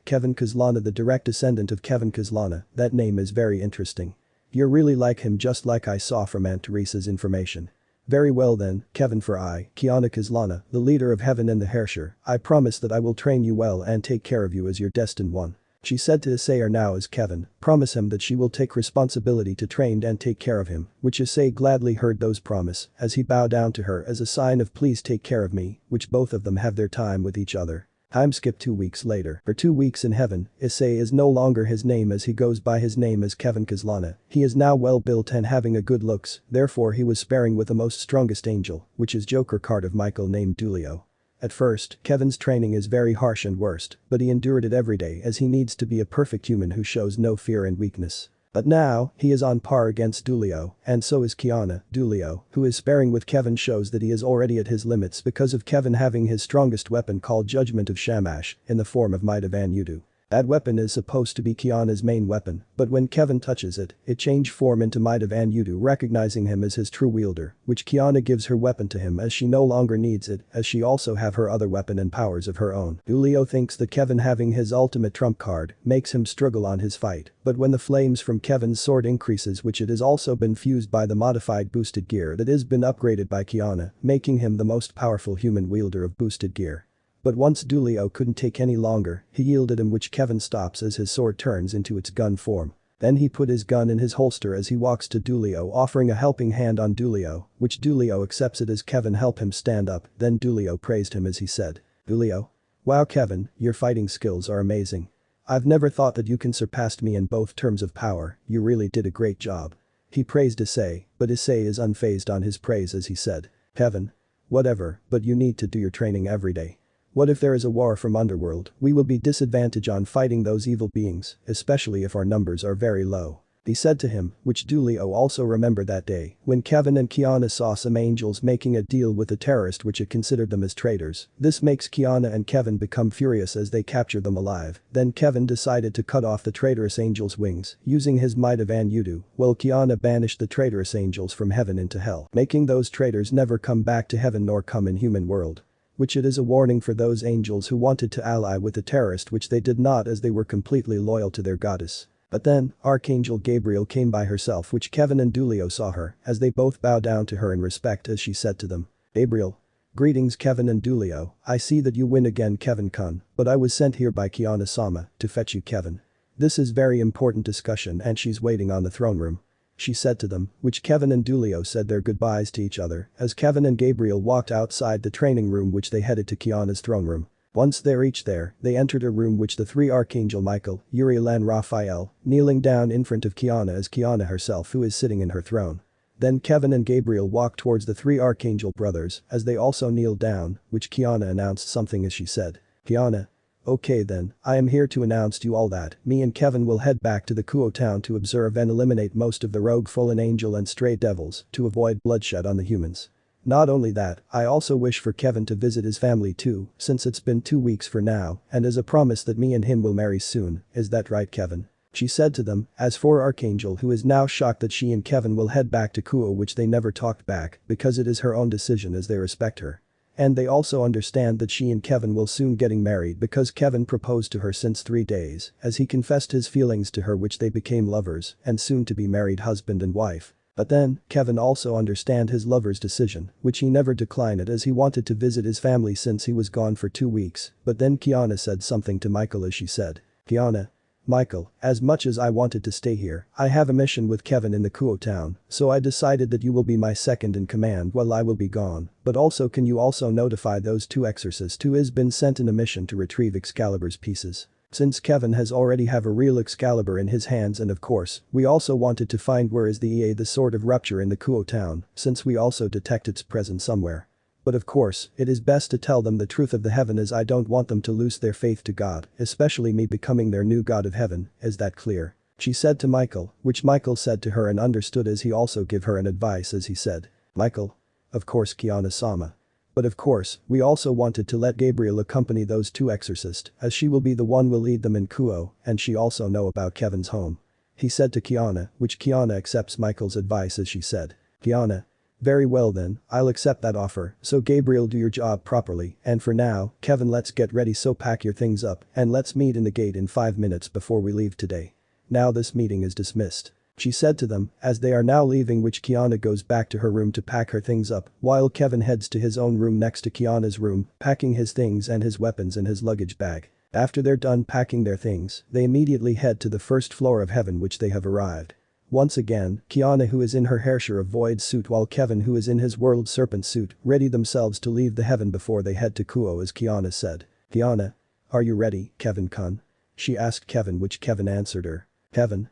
Kevin Kaslana, the direct descendant of Kevin Kaslana, that name is very interesting. You're really like him, just like I saw from Aunt Teresa's information. Very well then, Kevin, for I, Kiana Kaslana, the leader of heaven and the Herrscher, I promise that I will train you well and take care of you as your destined one," she said to Issei now as Kevin, promise him that she will take responsibility to train and take care of him, which Issei gladly heard those promise as he bowed down to her as a sign of please take care of me, which both of them have their time with each other. Time skip 2 weeks later. For 2 weeks in heaven, Issei is no longer his name as he goes by his name as Kiana Kaslana. He is now well built and having a good looks, therefore he was sparing with the most strongest angel, which is Joker card of Michael named Dulio. At first, Kevin's training is very harsh and worst, but he endured it every day as he needs to be a perfect human who shows no fear and weakness. But now, he is on par against Dulio, and so is Kiana. Dulio, who is sparing with Kevin, shows that he is already at his limits because of Kevin having his strongest weapon called Judgment of Shamash, in the form of Might of Anyudu. That weapon is supposed to be Kiana's main weapon, but when Kevin touches it, it changes form into Might of Anyudu, recognizing him as his true wielder, which Kiana gives her weapon to him as she no longer needs it, as she also have her other weapon and powers of her own. Dulio thinks that Kevin having his ultimate trump card makes him struggle on his fight, but when the flames from Kevin's sword increases, which it has also been fused by the modified boosted gear that has been upgraded by Kiana, making him the most powerful human wielder of boosted gear. But once Dulio couldn't take any longer, he yielded him, which Kevin stops as his sword turns into its gun form. Then he put his gun in his holster as he walks to Dulio, offering a helping hand on Dulio, which Dulio accepts it as Kevin help him stand up. Then Dulio praised him as he said, "Dulio? Wow Kevin, your fighting skills are amazing. I've never thought that you can surpass me in both terms of power, you really did a great job." He praised Issei, but Issei is unfazed on his praise as he said, "Kevin. Whatever, but you need to do your training every day. What if there is a war from Underworld? We will be disadvantaged on fighting those evil beings, especially if our numbers are very low." He said to him, which Dulio also remembered that day, when Kevin and Kiana saw some angels making a deal with the terrorist which had considered them as traitors. This makes Kiana and Kevin become furious as they capture them alive. Then Kevin decided to cut off the traitorous angels' wings, using his Might of Anyudu, while Kiana banished the traitorous angels from heaven into hell, making those traitors never come back to heaven nor come in human world. Which it is a warning for those angels who wanted to ally with the terrorist, which they did not as they were completely loyal to their goddess. But then, Archangel Gabriel came by herself, which Kevin and Dulio saw her, as they both bow down to her in respect as she said to them, "Gabriel. Greetings Kevin and Dulio, I see that you win again Kevin-kun, but I was sent here by Kiana-sama to fetch you Kevin. This is very important discussion and she's waiting on the throne room." She said to them, which Kevin and Dulio said their goodbyes to each other, as Kevin and Gabriel walked outside the training room, which they headed to Kiana's throne room. Once they reached there, they entered a room which the three Archangel Michael, Uriel and Raphael, kneeling down in front of Kiana as Kiana herself who is sitting in her throne. Then Kevin and Gabriel walked towards the three Archangel brothers as they also kneeled down, which Kiana announced something as she said, "Kiana. Okay then, I am here to announce to you all that me and Kevin will head back to the Kuo town to observe and eliminate most of the rogue fallen angel and stray devils to avoid bloodshed on the humans. Not only that, I also wish for Kevin to visit his family too, since it's been 2 weeks for now, and as a promise that me and him will marry soon, is that right Kevin?" She said to them, as for Archangel who is now shocked that she and Kevin will head back to Kuo, which they never talked back because it is her own decision as they respect her. And they also understand that she and Kevin will soon getting married because Kevin proposed to her since 3 days, as he confessed his feelings to her, which they became lovers and soon to be married husband and wife. But then, Kevin also understand his lover's decision, which he never declined it as he wanted to visit his family since he was gone for 2 weeks. But then Kiana said something to Michael as she said, "Kiana. Michael, as much as I wanted to stay here, I have a mission with Kevin in the Kuo town, so I decided that you will be my second in command while I will be gone, but also can you also notify those 2 exorcists who has been sent in a mission to retrieve Excalibur's pieces. Since Kevin has already have a real Excalibur in his hands, and of course, we also wanted to find where is the the sword of rupture in the Kuo town, since we also detect its presence somewhere. But of course, it is best to tell them the truth of the heaven as I don't want them to lose their faith to God, especially me becoming their new god of heaven, is that clear?" She said to Michael, which Michael said to her and understood as he also give her an advice as he said, "Michael. Of course Kiana-sama. But of course, we also wanted to let Gabriel accompany those 2 exorcists, as she will be the one will lead them in Kuo, and she also know about Kevin's home." He said to Kiana, which Kiana accepts Michael's advice as she said, "Kiana. Very well then, I'll accept that offer, so Gabriel do your job properly, and for now, Kevin let's get ready, so pack your things up and let's meet in the gate in 5 minutes before we leave today. Now this meeting is dismissed." She said to them, as they are now leaving, which Kiana goes back to her room to pack her things up, while Kevin heads to his own room next to Kiana's room, packing his things and his weapons in his luggage bag. After they're done packing their things, they immediately head to the first floor of heaven, which they have arrived. Once again, Kiana who is in her Herrscher of Void suit while Kevin who is in his World Serpent suit ready themselves to leave the heaven before they head to Kuo as Kiana said, "Kiana. Are you ready, Kevin-kun? She asked Kevin, which Kevin answered her. Kevin.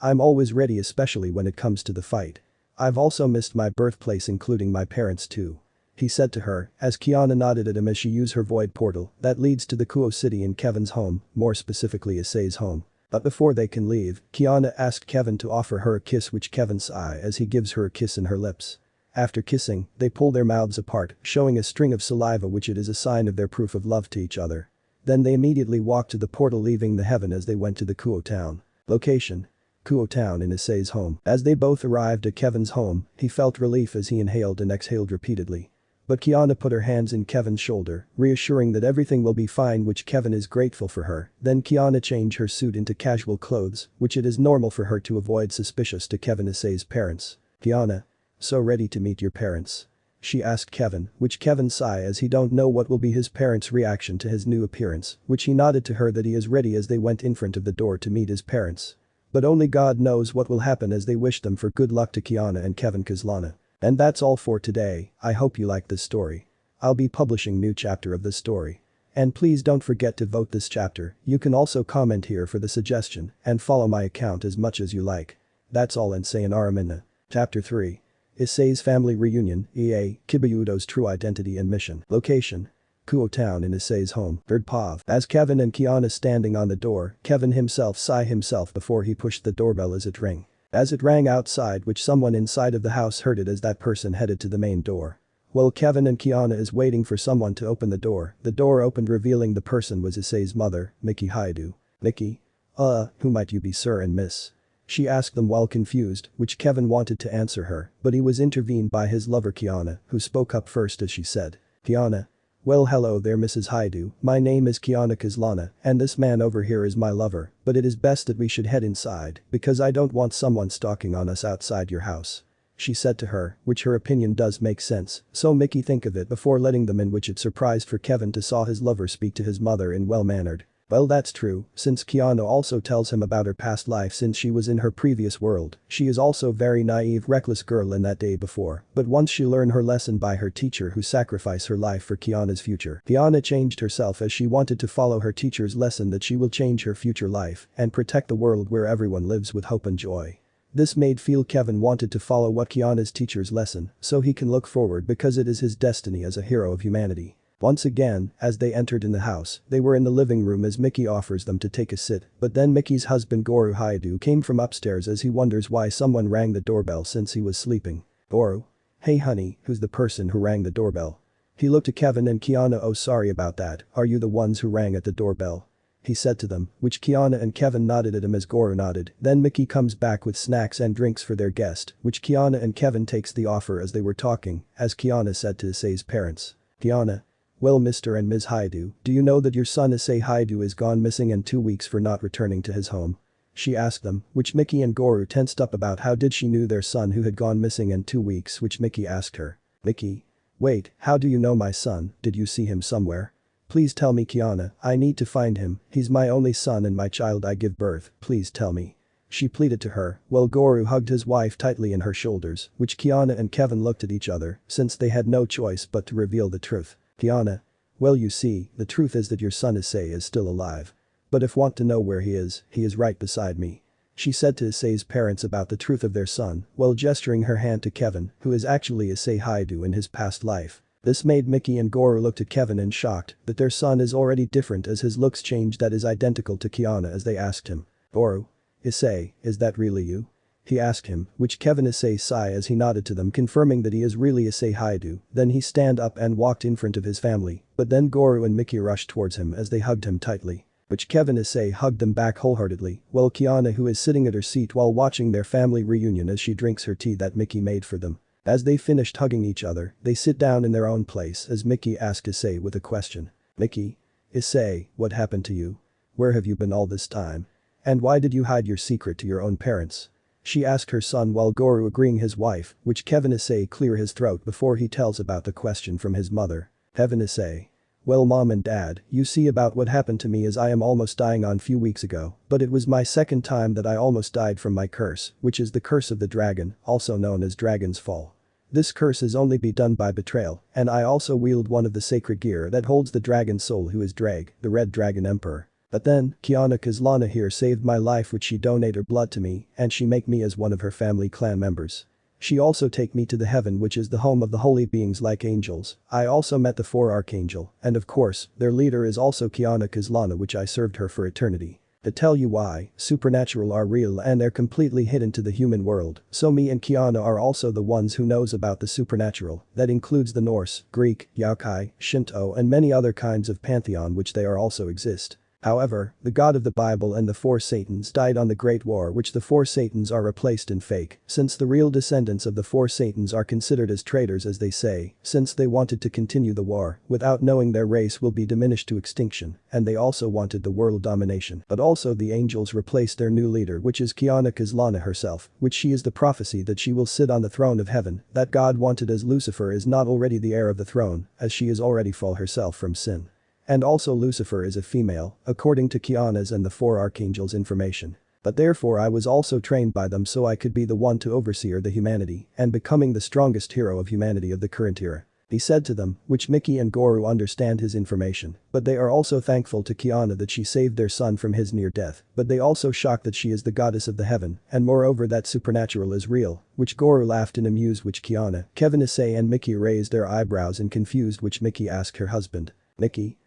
I'm always ready, especially when it comes to the fight. I've also missed my birthplace, including my parents too. He said to her, as Kiana nodded at him as she used her void portal that leads to the Kuo city in Kevin's home, more specifically Issei's home. But before they can leave, Kiana asked Kevin to offer her a kiss, which Kevin sighed as he gives her a kiss in her lips. After kissing, they pull their mouths apart, showing a string of saliva, which it is a sign of their proof of love to each other. Then they immediately walk to the portal, leaving the heaven as they went to the Kuo town. Location: Kuo town in Issei's home. As they both arrived at Kevin's home, he felt relief as he inhaled and exhaled repeatedly. But Kiana put her hands in Kevin's shoulder, reassuring that everything will be fine, which Kevin is grateful for her. Then Kiana changed her suit into casual clothes, which it is normal for her to avoid suspicious to Kevin Issei's parents. Kiana. So ready to meet your parents? She asked Kevin, which Kevin sighed as he don't know what will be his parents' reaction to his new appearance, which he nodded to her that he is ready as they went in front of the door to meet his parents. But only God knows what will happen as they wish them for good luck to Kiana and Kevin Kaslana. And that's all for today. I hope you liked this story. I'll be publishing new chapter of this story. And please don't forget to vote this chapter. You can also comment here for the suggestion and follow my account as much as you like. That's all, and sayonara minna. Chapter 3. Issei's family reunion, EA, Kibayudo's true identity and mission. Location: Kuo town in Issei's home. Third Pav. As Kevin and Kiana standing on the door, Kevin himself sighed himself before he pushed the doorbell as it rang. As it rang outside, which someone inside of the house heard it as that person headed to the main door. While Kevin and Kiana is waiting for someone to open the door opened, revealing the person was Issei's mother, Miki Haidu. Miki? Who might you be, sir and miss? She asked them while confused, which Kevin wanted to answer her, but he was intervened by his lover Kiana, who spoke up first as she said. Kiana. Well, hello there, Mrs. Haidu. My name is Kiana Kaslana, and this man over here is my lover, but it is best that we should head inside, because I don't want someone stalking on us outside your house. She said to her, which her opinion does make sense, so Mickey think of it before letting them in, which it surprised for Kevin to saw his lover speak to his mother in well-mannered. Well, that's true, since Kiana also tells him about her past life since she was in her previous world. She is also very naive, reckless girl in that day before, but once she learned her lesson by her teacher who sacrificed her life for Kiana's future. Kiana changed herself as she wanted to follow her teacher's lesson that she will change her future life and protect the world where everyone lives with hope and joy. This made feel Kevin wanted to follow what Kiana's teacher's lesson so he can look forward because it is his destiny as a hero of humanity. Once again, as they entered in the house, they were in the living room as Mickey offers them to take a sit, but then Mickey's husband Goru Haidu came from upstairs as he wonders why someone rang the doorbell since he was sleeping. Goru. Hey honey, who's the person who rang the doorbell? He looked to Kevin and Kiana. Oh, sorry about that, are you the ones who rang at the doorbell? He said to them, which Kiana and Kevin nodded at him as Goru nodded. Then Mickey comes back with snacks and drinks for their guest, which Kiana and Kevin takes the offer as they were talking, as Kiana said to Issei's parents. Kiana. Well, Mr. and Ms. Haidu, do you know that your son Issei Haidu is gone missing and 2 weeks for not returning to his home? She asked them, which Mickey and Goru tensed up about how did she knew their son who had gone missing and 2 weeks, which Mickey asked her. Mickey. Wait, how do you know my son? Did you see him somewhere? Please tell me, Kiana, I need to find him, he's my only son and my child I give birth, please tell me. She pleaded to her, while Goru hugged his wife tightly in her shoulders, which Kiana and Kevin looked at each other, since they had no choice but to reveal the truth. Kiana. Well, you see, the truth is that your son Issei is still alive. But if want to know where he is right beside me. She said to Issei's parents about the truth of their son, while gesturing her hand to Kevin, who is actually Issei Haidu in his past life. This made Mickey and Goru look at Kevin in shocked that their son is already different as his looks changed, that is identical to Kiana, as they asked him. Goru. Issei, is that really you? He asked him, which Kevin Issei sighed as he nodded to them, confirming that he is really Issei Haidu. Then he stand up and walked in front of his family, but then Goru and Mickey rushed towards him as they hugged him tightly. Which Kevin Issei hugged them back wholeheartedly, while Kiana, who is sitting at her seat while watching their family reunion as she drinks her tea that Mickey made for them. As they finished hugging each other, they sit down in their own place as Mickey asked Issei with a question. Mickey. Issei, what happened to you? Where have you been all this time? And why did you hide your secret to your own parents? She asked her son while Goru agreeing his wife, which Kevin Issei clear his throat before he tells about the question from his mother. Kevin Issei. Well, mom and dad, you see about what happened to me is I am almost dying on few weeks ago, but it was my second time that I almost died from my curse, which is the curse of the dragon, also known as Dragon's Fall. This curse is only be done by betrayal, and I also wield one of the sacred gear that holds the dragon soul who is Drag, the Red Dragon Emperor. But then, Kiana Kaslana here saved my life which she donate her blood to me and she make me as one of her family clan members. She also take me to the heaven which is the home of the holy beings like angels. I also met the 4 archangel and of course, their leader is also Kiana Kaslana which I served her for eternity. To tell you why, supernatural are real and they're completely hidden to the human world, so me and Kiana are also the ones who knows about the supernatural, that includes the Norse, Greek, Yokai, Shinto and many other kinds of pantheon which they are also exist. However, the God of the Bible and the 4 Satans died on the Great War which the 4 Satans are replaced in fake, since the real descendants of the 4 Satans are considered as traitors as they say, since they wanted to continue the war without knowing their race will be diminished to extinction, and they also wanted the world domination. But also the angels replaced their new leader which is Kiana Kaslana herself, which she is the prophecy that she will sit on the throne of heaven, that God wanted as Lucifer is not already the heir of the throne, as she is already fall herself from sin. And also Lucifer is a female, according to Kiana's and the 4 archangels' information. But therefore I was also trained by them so I could be the one to overseer the humanity and becoming the strongest hero of humanity of the current era. He said to them, which Mickey and Goro understand his information, but they are also thankful to Kiana that she saved their son from his near death, but they also shocked that she is the goddess of the heaven, and moreover that supernatural is real, which Goro laughed and amused which Kiana, Kevin Issei and Mickey raised their eyebrows and confused which Mickey asked her husband. Mickey?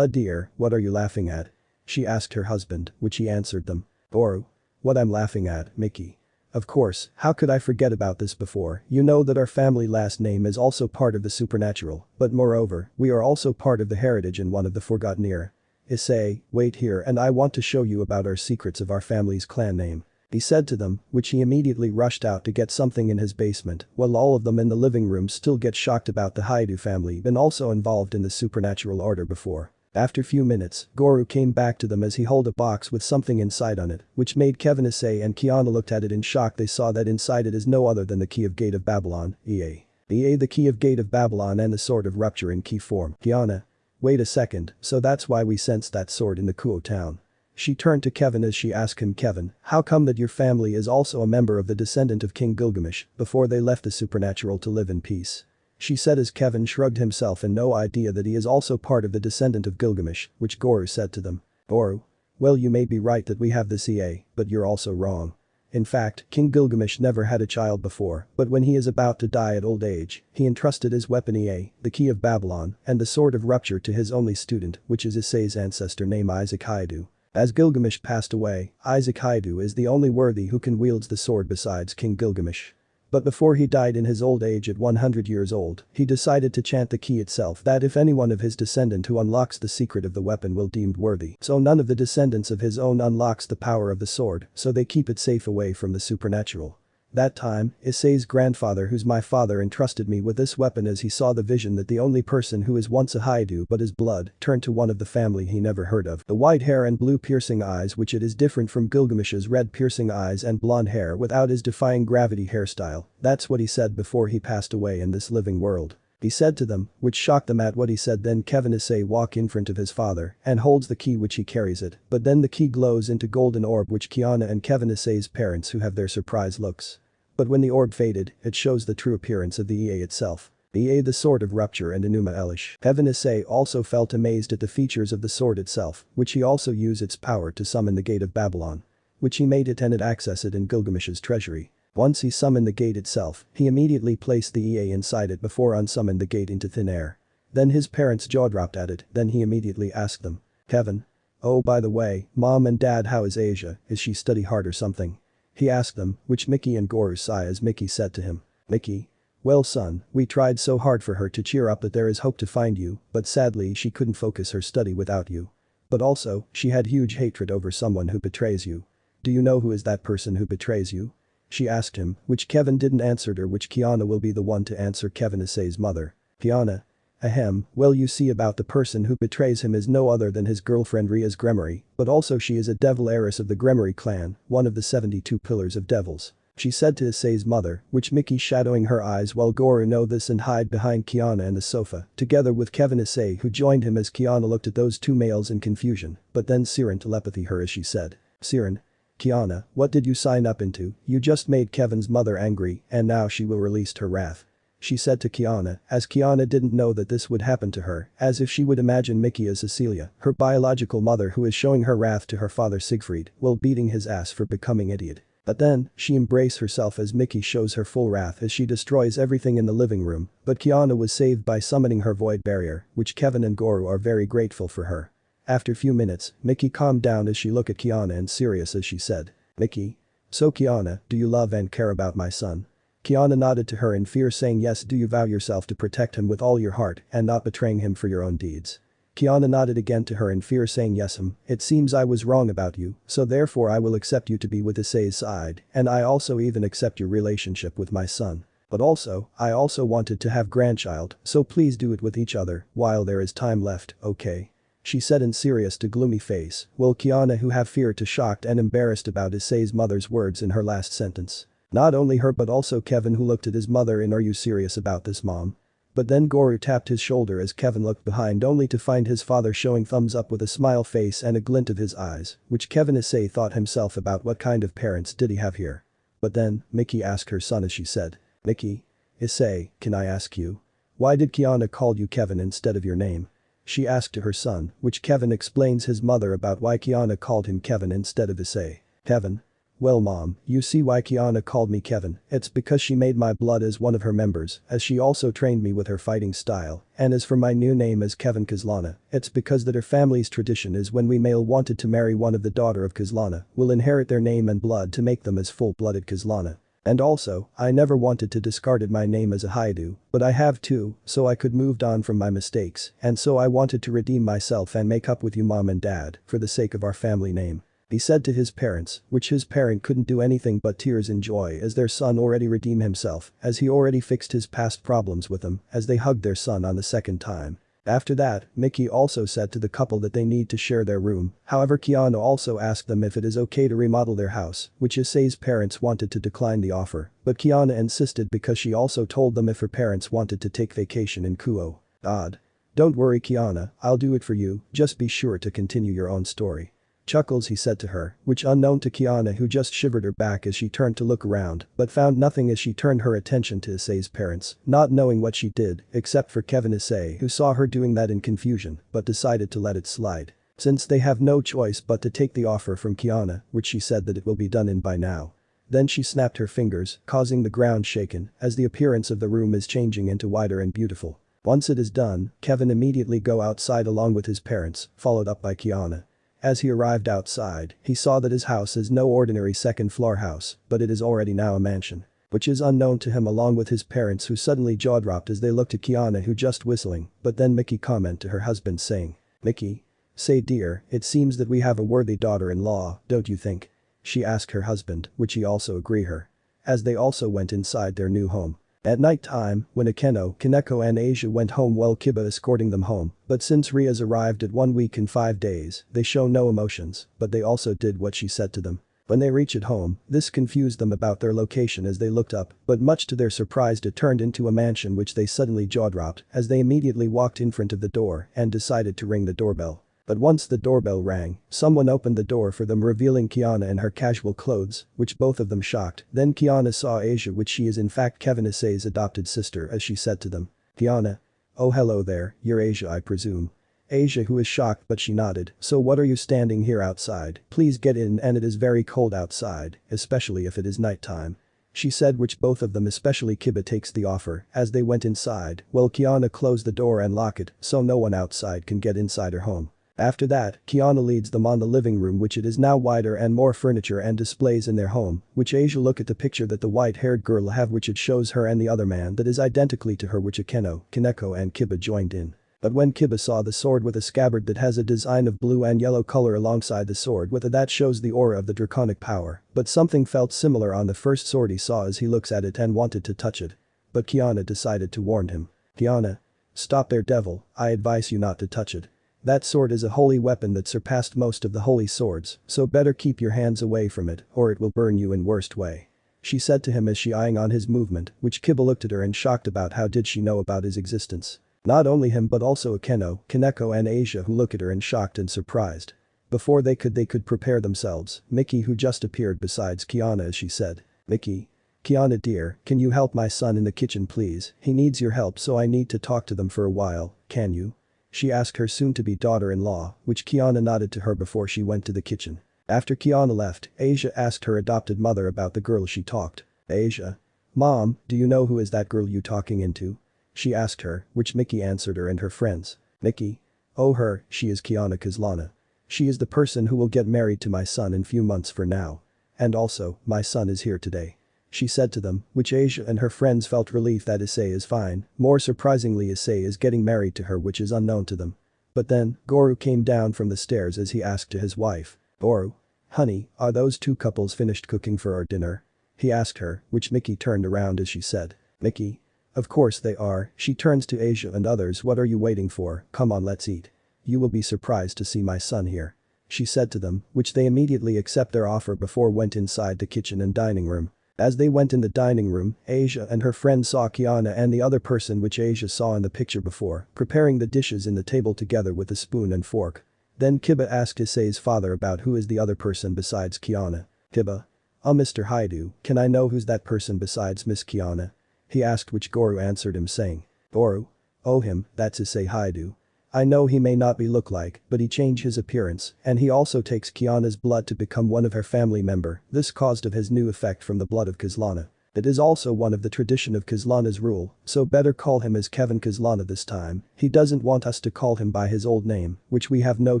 Dear, what are you laughing at? She asked her husband, which he answered them. Goro. What I'm laughing at, Mickey. Of course, how could I forget about this before, you know that our family last name is also part of the supernatural, but moreover, we are also part of the heritage in one of the forgotten era. Issei, wait here and I want to show you about our secrets of our family's clan name. He said to them, which he immediately rushed out to get something in his basement, while all of them in the living room still get shocked about the Haidu family been also involved in the supernatural order before. After few minutes, Goro came back to them as he held a box with something inside on it, which made Kevin Issei and Kiana looked at it in shock. They saw that inside it is no other than the key of Gate of Babylon, Issei. The key of Gate of Babylon and the sword of rupture in key form. Kiana. Wait a second, so that's why we sensed that sword in the Kuo town. She turned to Kevin as she asked him, Kevin, how come that your family is also a member of the descendant of King Gilgamesh before they left the supernatural to live in peace? She said as Kevin shrugged himself and no idea that he is also part of the descendant of Gilgamesh, which Goro said to them. Goro? Well you may be right that we have this Issei, but you're also wrong. In fact, King Gilgamesh never had a child before, but when he is about to die at old age, he entrusted his weapon Issei, the key of Babylon, and the sword of rupture to his only student, which is Issei's ancestor named Isaac Haidu. As Gilgamesh passed away, Isaac Haidu is the only worthy who can wield the sword besides King Gilgamesh. But before he died in his old age at 100 years old, he decided to chant the key itself that if anyone of his descendant who unlocks the secret of the weapon will deemed worthy. So none of the descendants of his own unlocks the power of the sword, so they keep it safe away from the supernatural. That time, Issei's grandfather who's my father entrusted me with this weapon as he saw the vision that the only person who is once a Haidu but his blood turned to one of the family he never heard of. The white hair and blue piercing eyes which it is different from Gilgamesh's red piercing eyes and blonde hair without his defying gravity hairstyle, that's what he said before he passed away in this living world. He said to them, which shocked them at what he said. Then Kevin Issei walk in front of his father and holds the key which he carries it, but then the key glows into golden orb which Kiana and Kevin Issei's parents who have their surprised looks. But when the orb faded, it shows the true appearance of the Issei itself. The sword of rupture and Enuma Elish. Kevin Issei also felt amazed at the features of the sword itself, which he also used its power to summon the Gate of Babylon. Which he made it and it access it in Gilgamesh's treasury. Once he summoned the gate itself, he immediately placed the Issei inside it before unsummoned the gate into thin air. Then his parents jaw dropped at it, then he immediately asked them. Kevin? Oh by the way, mom and dad, how is Asia, is she study hard or something? He asked them, which Mickey and Goro sigh as Mickey said to him. Mickey? Well son, we tried so hard for her to cheer up that there is hope to find you, but sadly she couldn't focus her study without you. But also, she had huge hatred over someone who betrays you. Do you know who is that person who betrays you? She asked him, which Kevin didn't answer her, which Kiana will be the one to answer. Kevin Issei's mother. Kiana. Ahem, well you see about the person who betrays him is no other than his girlfriend Rias Gremory, but also she is a devil heiress of the Gremory clan, one of the 72 pillars of devils. She said to Issei's mother, which Mickey shadowing her eyes while Goro know this and hide behind Kiana and the sofa, together with Kevin Issei who joined him as Kiana looked at those two males in confusion, but then Sirin telepathy her as she said. Sirin. Kiana, what did you sign up into? You just made Kevin's mother angry and now she will release her wrath. she said to Kiana, as Kiana didn't know that this would happen to her, as if she would imagine Mickey as Cecilia, her biological mother who is showing her wrath to her father Siegfried while beating his ass for becoming idiot. But then, she embraced herself as Mickey shows her full wrath as she destroys everything in the living room, but Kiana was saved by summoning her void barrier, which Kevin and Goro are very grateful for her. After a few minutes, Mickey calmed down as she looked at Kiana and serious as she said, "Mickey? So Kiana, do you love and care about my son?" Kiana nodded to her in fear saying yes. Do you vow yourself to protect him with all your heart and not betraying him for your own deeds? Kiana nodded again to her in fear saying yes. It seems I was wrong about you, so therefore I will accept you to be with Issei's side, and I also even accept your relationship with my son. But also, I also wanted to have grandchild, so please do it with each other while there is time left, okay? She said in serious to gloomy face, while Kiana who have fear to shocked and embarrassed about Issei's mother's words in her last sentence. Not only her but also Kevin who looked at his mother in "Are you serious about this, mom?" But then Goro tapped his shoulder as Kevin looked behind only to find his father showing thumbs up with a smile face and a glint of his eyes, which Kevin Issei thought himself about what kind of parents did he have here. But then, Mickey asked her son as she said, "Mickey? Issei, can I ask you? Why did Kiana call you Kevin instead of your name?" She asked to her son, which Kevin explains his mother about why Kiana called him Kevin instead of Issei. Kevin? Well mom, you see why Kiana called me Kevin, it's because she made my blood as one of her members, as she also trained me with her fighting style, and as for my new name as Kiana Kaslana, it's because that her family's tradition is when we male wanted to marry one of the daughter of Kaslana, will inherit their name and blood to make them as full-blooded Kaslana. And also, I never wanted to discarded my name as a Haidu, but I have to, so I could moved on from my mistakes, and so I wanted to redeem myself and make up with you mom and dad, for the sake of our family name. He said to his parents, which his parent couldn't do anything but tears in joy as their son already redeemed himself, as he already fixed his past problems with them, as they hugged their son on the second time. After that, Mickey also said to the couple that they need to share their room, however Kiana also asked them if it is okay to remodel their house, which Issei's parents wanted to decline the offer, but Kiana insisted because she also told them if her parents wanted to take vacation in Kuo. Odd. Don't worry Kiana, I'll do it for you, just be sure to continue your own story. Chuckles he said to her, which unknown to Kiana who just shivered her back as she turned to look around, but found nothing as she turned her attention to Issei's parents, not knowing what she did, except for Kevin Issei who saw her doing that in confusion, but decided to let it slide. Since they have no choice but to take the offer from Kiana, which she said that it will be done in by now. Then she snapped her fingers, causing the ground shaken, as the appearance of the room is changing into wider and beautiful. Once it is done, Kevin immediately go outside along with his parents, followed up by Kiana. As he arrived outside, he saw that his house is no ordinary second-floor house, but it is already now a mansion. Which is unknown to him along with his parents who suddenly jaw-dropped as they looked at Kiana who just whistling, but then Mickey comment to her husband saying, "Mickey? Say dear, it seems that we have a worthy daughter-in-law, don't you think?" She asked her husband, which he also agree her. As they also went inside their new home. At night time, when Akeno, Kaneko and Asia went home while Kiba escorting them home, but since Rias arrived at 1 week and 5 days, they show no emotions, but they also did what she said to them. When they reached home, this confused them about their location as they looked up, but much to their surprise it turned into a mansion which they suddenly jaw-dropped as they immediately walked in front of the door and decided to ring the doorbell. But once the doorbell rang, someone opened the door for them revealing Kiana in her casual clothes, which both of them shocked. Then Kiana saw Asia which she is in fact Kevin Issei's adopted sister as she said to them. Kiana. Oh hello there, you're Asia I presume. Asia who is shocked but she nodded, so what are you standing here outside, please get in and it is very cold outside, especially if it is night time. She said which both of them especially Kiba takes the offer as they went inside, while Kiana closed the door and lock it so no one outside can get inside her home. After that, Kiana leads them on the living room which it is now wider and more furniture and displays in their home, which Asia look at the picture that the white-haired girl have which it shows her and the other man that is identically to her which Akeno, Kaneko and Kiba joined in. But when Kiba saw the sword with a scabbard that has a design of blue and yellow color alongside the sword with that shows the aura of the draconic power, but something felt similar on the first sword he saw as he looks at it and wanted to touch it. But Kiana decided to warn him. Kiana. Stop there devil, I advise you not to touch it. That sword is a holy weapon that surpassed most of the holy swords, so better keep your hands away from it or it will burn you in worst way. She said to him as she eyeing on his movement, which Kiba looked at her and shocked about how did she know about his existence. Not only him but also Akeno, Kaneko and Asia who look at her and shocked and surprised. Before they could prepare themselves, Mickey who just appeared besides Kiana as she said. Mickey. Kiana dear, can you help my son in the kitchen please, he needs your help so I need to talk to them for a while, can you? She asked her soon-to-be daughter-in-law, which Kiana nodded to her before she went to the kitchen. After Kiana left, Issei asked her adopted mother about the girl she talked. Issei. Mom, do you know who is that girl you talking into? She asked her, which Mickey answered her and her friends. Mickey. Oh her, she is Kiana Kaslana. She is the person who will get married to my son in few months for now. And also, my son is here today. She said to them, which Issei and her friends felt relief that Issei is fine, more surprisingly Issei is getting married to her which is unknown to them. But then, Goro came down from the stairs as he asked to his wife. Goro. Honey, are those two couples finished cooking for our dinner? He asked her, which Mickey turned around as she said. Mickey. Of course they are, she turns to Issei and others, what are you waiting for, come on let's eat. You will be surprised to see my son here. She said to them, which they immediately accept their offer before went inside the kitchen and dining room. As they went in the dining room, Issei and her friend saw Kiana and the other person which Issei saw in the picture before, preparing the dishes in the table together with a spoon and fork. Then Kiba asked Issei's father about who is the other person besides Kiana. Kiba. Mr. Haidu, can I know who's that person besides Miss Kiana? He asked which Goro answered him saying. Goro. Oh him, that's Issei Haidu. I know he may not be look like, but he changed his appearance, and he also takes Kiana's blood to become one of her family member, this caused of his new effect from the blood of Kaslana. It is also one of the tradition of Kaslana's rule, so better call him as Kevin Kaslana this time, he doesn't want us to call him by his old name, which we have no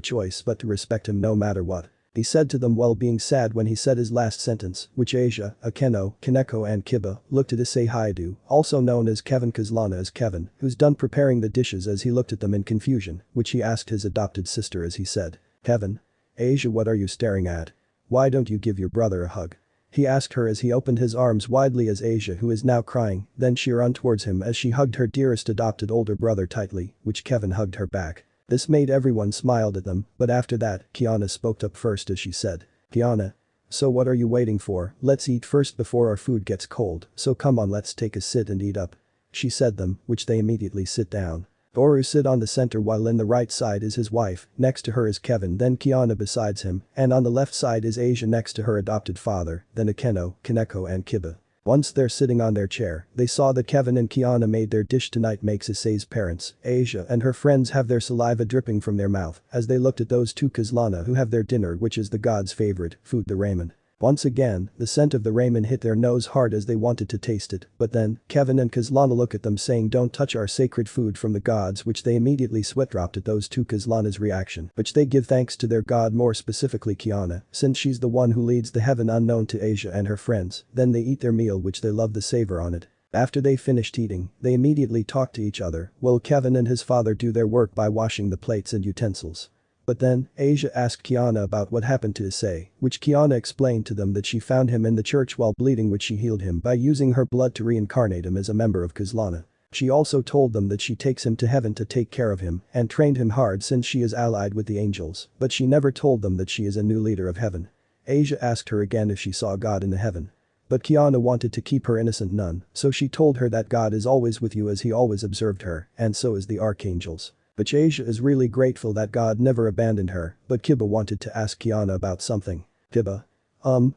choice but to respect him no matter what. He said to them while being sad when he said his last sentence, which Issei, Akeno, Kaneko and Kiba looked at Issei Haidu, also known as Kevin Kaslana as Kevin, who's done preparing the dishes as he looked at them in confusion, which he asked his adopted sister as he said. Kevin. Issei what are you staring at? Why don't you give your brother a hug? He asked her as he opened his arms widely as Issei who is now crying, then she ran towards him as she hugged her dearest adopted older brother tightly, which Kevin hugged her back. This made everyone smiled at them, but after that, Kiana spoke up first as she said. Kiana. So what are you waiting for, let's eat first before our food gets cold, so come on let's take a sit and eat up. She said them, which they immediately sit down. Goro sit on the center while in the right side is his wife, next to her is Kevin then Kiana besides him, and on the left side is Issei next to her adopted father, then Akeno, Kaneko and Kiba. Once they're sitting on their chair, they saw that Kevin and Kiana made their dish tonight makes Issei's parents, Issei and her friends have their saliva dripping from their mouth as they looked at those two Kaslana who have their dinner which is the god's favorite, food the ramen. Once again, the scent of the ramen hit their nose hard as they wanted to taste it, but then, Kevin and Kaslana look at them saying don't touch our sacred food from the gods which they immediately sweat dropped at those two Kaslana's reaction, which they give thanks to their god more specifically Kiana, since she's the one who leads the heaven unknown to Issei and her friends, then they eat their meal which they love the savor on it. After they finished eating, they immediately talk to each other, while Kevin and his father do their work by washing the plates and utensils. But then, Issei asked Kiana about what happened to Issei, which Kiana explained to them that she found him in the church while bleeding which she healed him by using her blood to reincarnate him as a member of Kaslana. She also told them that she takes him to heaven to take care of him and trained him hard since she is allied with the angels, but she never told them that she is a new leader of heaven. Issei asked her again if she saw God in the heaven. But Kiana wanted to keep her innocent nun, so she told her that God is always with you as he always observed her, and so is the archangels. But Issei is really grateful that God never abandoned her, but Kiba wanted to ask Kiana about something. Kiba.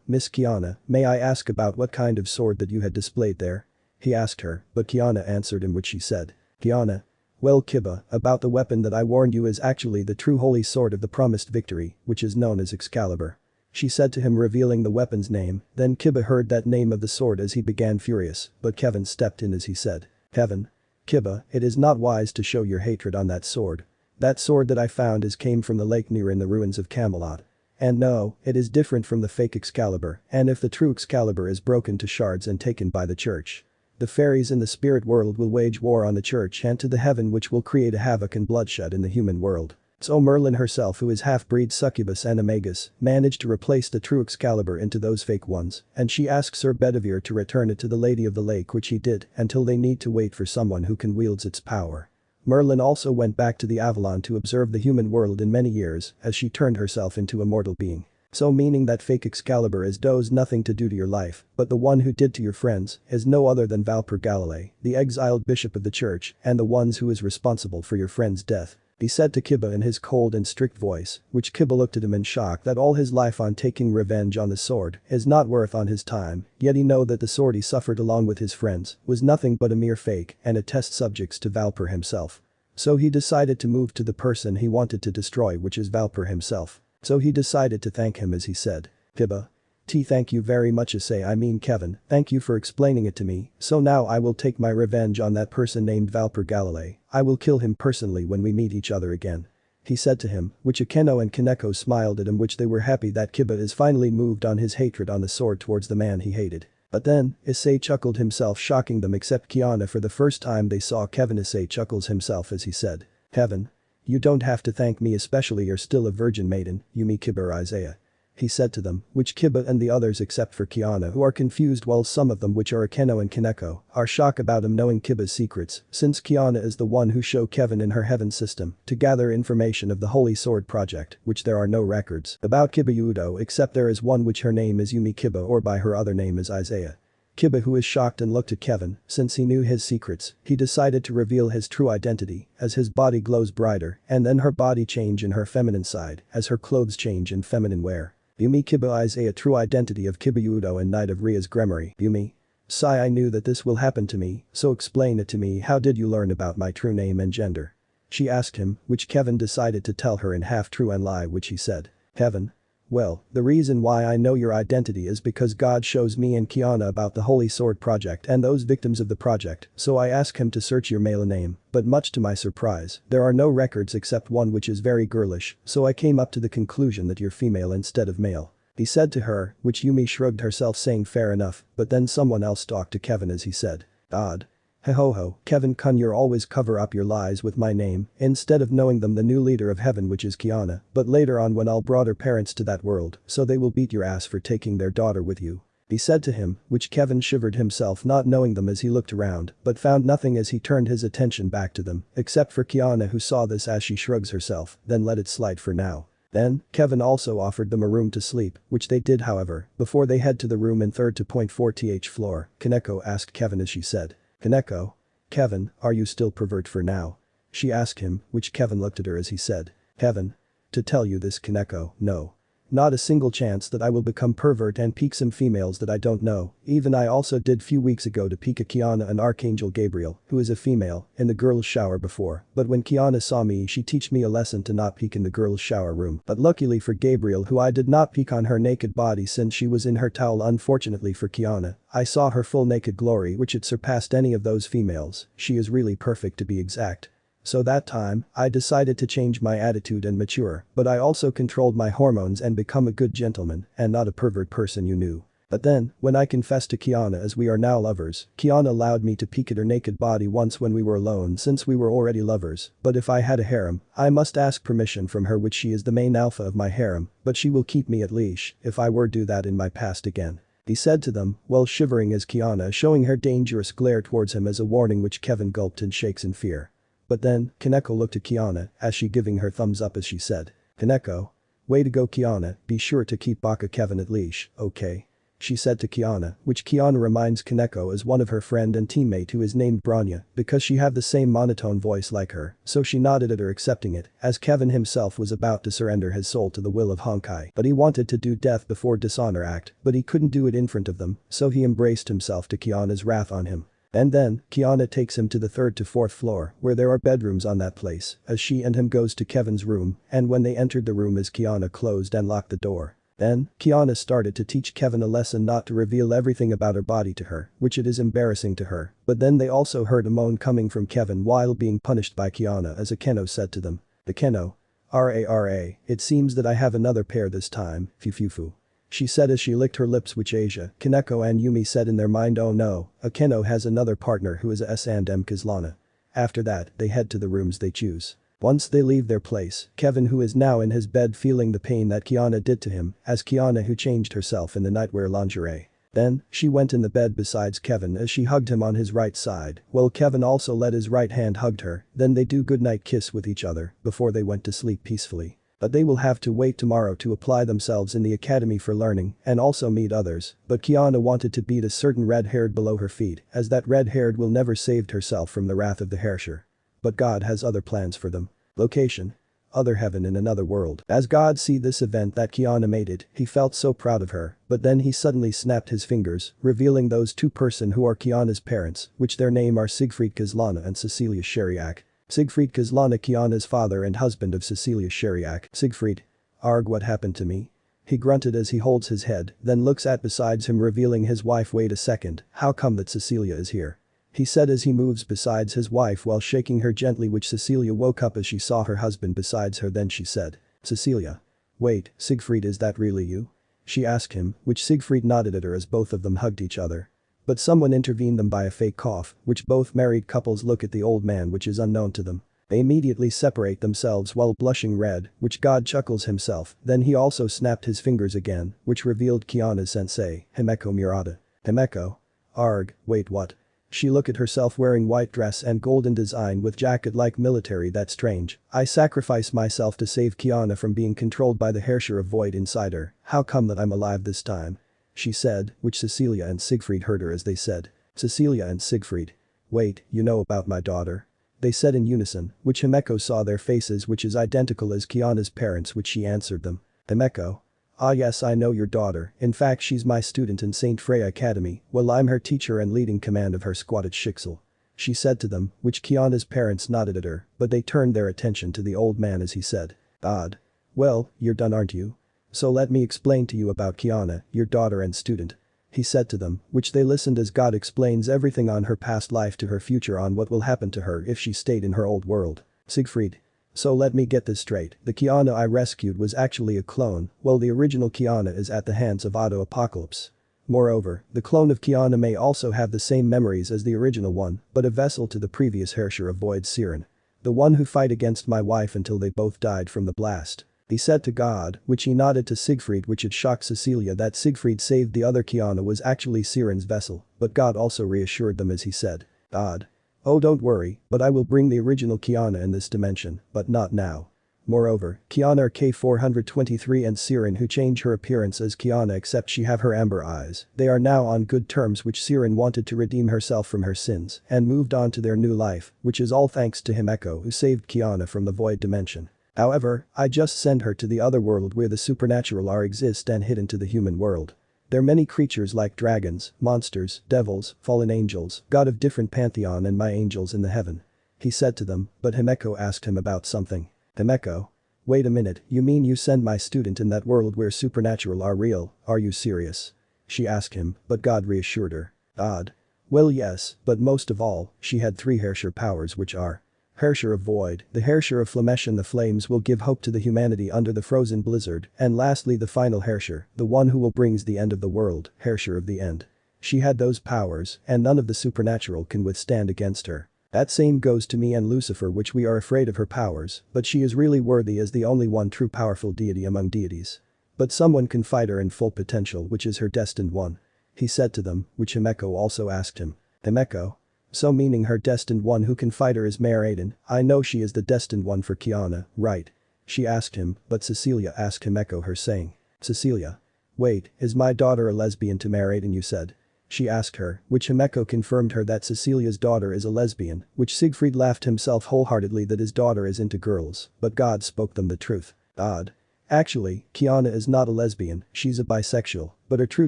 Miss Kiana, may I ask about what kind of sword that you had displayed there? He asked her, but Kiana answered in which she said. Kiana. Well Kiba, about the weapon that I warned you is actually the true holy sword of the promised victory, which is known as Excalibur. She said to him revealing the weapon's name, then Kiba heard that name of the sword as he began furious, but Kevin stepped in as he said. Kevin. Kiba, it is not wise to show your hatred on that sword. That sword that I found came from the lake near in the ruins of Camelot. And no, it is different from the fake Excalibur, and if the true Excalibur is broken to shards and taken by the church, the fairies in the spirit world will wage war on the church and to the heaven which will create a havoc and bloodshed in the human world. So Merlin herself who is half-breed succubus and Amagus managed to replace the true Excalibur into those fake ones, and she asks Sir Bedivere to return it to the Lady of the Lake which he did until they need to wait for someone who can wields its power. Merlin also went back to the Avalon to observe the human world in many years as she turned herself into a mortal being. So meaning that fake Excalibur does nothing to do to your life, but the one who did to your friends is no other than Valper Galilei, the exiled bishop of the church and the ones who is responsible for your friend's death. He said to Kiba in his cold and strict voice, which Kiba looked at him in shock that all his life on taking revenge on the sword is not worth on his time, yet he know that the sword he suffered along with his friends was nothing but a mere fake and a test subjects to Valper himself. So he decided to move to the person he wanted to destroy, which is Valper himself. So he decided to thank him as he said, Kiba. Thank you very much Issei, I mean Kevin, thank you for explaining it to me, so now I will take my revenge on that person named Valper Galilei, I will kill him personally when we meet each other again. He said to him, which Akeno and Kaneko smiled at him, which they were happy that Kiba is finally moved on his hatred on the sword towards the man he hated. But then, Issei chuckled himself, shocking them except Kiana. For the first time they saw Kevin. Issei chuckles himself as he said, Kevin. You don't have to thank me, especially you're still a virgin maiden, Yumi Kiba or Isaiah. He said to them, which Kiba and the others except for Kiana who are confused, while some of them, which are Akeno and Kaneko, are shocked about him knowing Kiba's secrets, since Kiana is the one who showed Kevin in her heaven system to gather information of the Holy Sword Project, which there are no records about Kiba Yudo except there is one which her name is Yumi Kiba or by her other name is Isaiah. Kiba, who is shocked and looked at Kevin, since he knew his secrets, he decided to reveal his true identity as his body glows brighter and then her body change in her feminine side as her clothes change in feminine wear. Yumi Kiba Isaiah, true identity of Kiba Yudo and Knight of Rias Gremory. Yumi. Sigh, I knew that this will happen to me, so explain it to me, how did you learn about my true name and gender? She asked him, which Kevin decided to tell her in half true and lie, which he said, Kevin. Well, the reason why I know your identity is because God shows me and Kiana about the Holy Sword Project and those victims of the project, so I ask him to search your male name, but much to my surprise, there are no records except one which is very girlish, so I came up to the conclusion that you're female instead of male. He said to her, which Yumi shrugged herself saying fair enough, but then someone else talked to Kevin as he said, odd. Ho, Kevin kun, you always cover up your lies with my name instead of knowing them, the new leader of heaven which is Kiana, but later on when I'll brought her parents to that world so they will beat your ass for taking their daughter with you. He said to him, which Kevin shivered himself not knowing them as he looked around but found nothing as he turned his attention back to them except for Kiana, who saw this as she shrugs herself, then let it slide for now. Then, Kevin also offered them a room to sleep, which they did. However, before they head to the room in 3rd to 4th floor, Kaneko asked Kevin as she said, Kaneko? Kevin, are you still pervert for now? She asked him, which Kevin looked at her as he said, Kevin. To tell you this, Kaneko, no. Not a single chance that I will become pervert and peek some females that I don't know, even I also did few weeks ago to peek a Kiana and Archangel Gabriel, who is a female, in the girls' shower before, but when Kiana saw me she teach me a lesson to not peek in the girls' shower room, but luckily for Gabriel who I did not peek on her naked body since she was in her towel. Unfortunately for Kiana, I saw her full naked glory which it surpassed any of those females, she is really perfect to be exact. So that time, I decided to change my attitude and mature, but I also controlled my hormones and become a good gentleman and not a pervert person, you knew. But then, when I confessed to Kiana as we are now lovers, Kiana allowed me to peek at her naked body once when we were alone since we were already lovers, but if I had a harem, I must ask permission from her, which she is the main alpha of my harem, but she will keep me at leash if I were do that in my past again. He said to them, while shivering as Kiana showing her dangerous glare towards him as a warning, which Kevin gulped and shakes in fear. But then, Kaneko looked at Kiana as she giving her thumbs up as she said, Kaneko. Way to go, Kiana, be sure to keep Baka Kevin at leash, okay? She said to Kiana, which Kiana reminds Kaneko as one of her friend and teammate who is named Branya because she have the same monotone voice like her, so she nodded at her accepting it as Kevin himself was about to surrender his soul to the will of Honkai, but he wanted to do death before dishonor act, but he couldn't do it in front of them, so he embraced himself to Kiana's wrath on him. And then, Kiana takes him to the 3rd to 4th floor where there are bedrooms on that place as she and him goes to Kevin's room, and when they entered the room as Kiana closed and locked the door. Then, Kiana started to teach Kevin a lesson not to reveal everything about her body to her, which it is embarrassing to her, but then they also heard a moan coming from Kevin while being punished by Kiana as Akeno said to them, Akeno. Ra, it seems that I have another pair this time, fufufu. She said as she licked her lips, which Asia, Kaneko and Yumi said in their mind, oh no, Akeno has another partner who is a S&M Kaslana. After that, they head to the rooms they choose. Once they leave their place, Kevin, who is now in his bed feeling the pain that Kiana did to him, as Kiana who changed herself in the nightwear lingerie. Then, she went in the bed besides Kevin as she hugged him on his right side, while Kevin also let his right hand hugged her, then they do goodnight kiss with each other before they went to sleep peacefully. But they will have to wait tomorrow to apply themselves in the academy for learning and also meet others, but Kiana wanted to beat a certain red-haired below her feet as that red-haired will never saved herself from the wrath of the Herrscher. But God has other plans for them. Location. Other heaven in another world. As God see this event that Kiana made it, he felt so proud of her, but then he suddenly snapped his fingers, revealing those two person who are Kiana's parents, which their name are Siegfried Kaslana and Cecilia Sheriak. Siegfried Kaslana, Kiana's father and husband of Cecilia Sheriak. Siegfried. Arg, what happened to me? He grunted as he holds his head, then looks at besides him revealing his wife. Wait a second, how come that Cecilia is here? He said as he moves besides his wife while shaking her gently, which Cecilia woke up as she saw her husband besides her. Then she said, Cecilia. Wait, Siegfried, is that really you? She asked him, which Siegfried nodded at her as both of them hugged each other. But someone intervened them by a fake cough, which both married couples look at the old man, which is unknown to them. They immediately separate themselves while blushing red, which God chuckles himself. Then he also snapped his fingers again, which revealed Kiana's sensei, Himeko Murata. Himeko? Arg, wait, what? She looked at herself wearing white dress and golden design with jacket like military. That's strange. I sacrifice myself to save Kiana from being controlled by the Herrscher of Void inside her. How come that I'm alive this time? She said, which Cecilia and Siegfried heard her as they said. Cecilia and Siegfried. Wait, you know about my daughter? They said in unison, which Himeko saw their faces, which is identical as Kiana's parents, which she answered them. Himeko. Ah yes, I know your daughter, in fact she's my student in St. Freya Academy, well I'm her teacher and leading command of her squad at Shixel. She said to them, which Kiana's parents nodded at her, but they turned their attention to the old man as he said. Odd. Well, you're done, aren't you? So let me explain to you about Kiana, your daughter and student. He said to them, which they listened as God explains everything on her past life to her future on what will happen to her if she stayed in her old world. Siegfried. So let me get this straight, the Kiana I rescued was actually a clone, while the original Kiana is at the hands of Auto Apocalypse. Moreover, the clone of Kiana may also have the same memories as the original one, but a vessel to the previous Herrscher of Void Sirin. The one who fight against my wife until they both died from the blast. He said to God, which he nodded to Siegfried, which it shocked Cecilia that Siegfried saved the other Kiana was actually Sirin's vessel, but God also reassured them as he said. God. Oh don't worry, but I will bring the original Kiana in this dimension, but not now. Moreover, Kiana are K423 and Sirin who change her appearance as Kiana except she have her amber eyes. They are now on good terms, which Sirin wanted to redeem herself from her sins and moved on to their new life, which is all thanks to Himeko who saved Kiana from the void dimension. However, I just send her to the other world where the supernatural are exist and hidden to the human world. There are many creatures like dragons, monsters, devils, fallen angels, god of different pantheon and my angels in the heaven. He said to them, but Himeko asked him about something. Himeko. Wait a minute, you mean you send my student in that world where supernatural are real, are you serious? She asked him, but God reassured her. Odd. Well yes, but most of all, she had 3 Herrscher powers which are Herrscher of Void, the Herrscher of Flamesh and the flames will give hope to the humanity under the frozen blizzard, and lastly the final Herrscher, the one who will brings the end of the world, Herrscher of the End. She had those powers, and none of the supernatural can withstand against her. That same goes to me and Lucifer, which we are afraid of her powers, but she is really worthy as the only one true powerful deity among deities. But someone can fight her in full potential, which is her destined one. He said to them, which Himeko also asked him. Himeko. So meaning her destined one who can fight her is Mare Aiden. I know she is the destined one for Kiana, right? She asked him, but Cecilia asked Himeko her saying. Cecilia. Wait, is my daughter a lesbian to Mare Aiden you said? She asked her, which Himeko confirmed her that Cecilia's daughter is a lesbian, which Siegfried laughed himself wholeheartedly that his daughter is into girls, but God spoke them the truth. Odd. Actually, Kiana is not a lesbian, she's a bisexual, but her true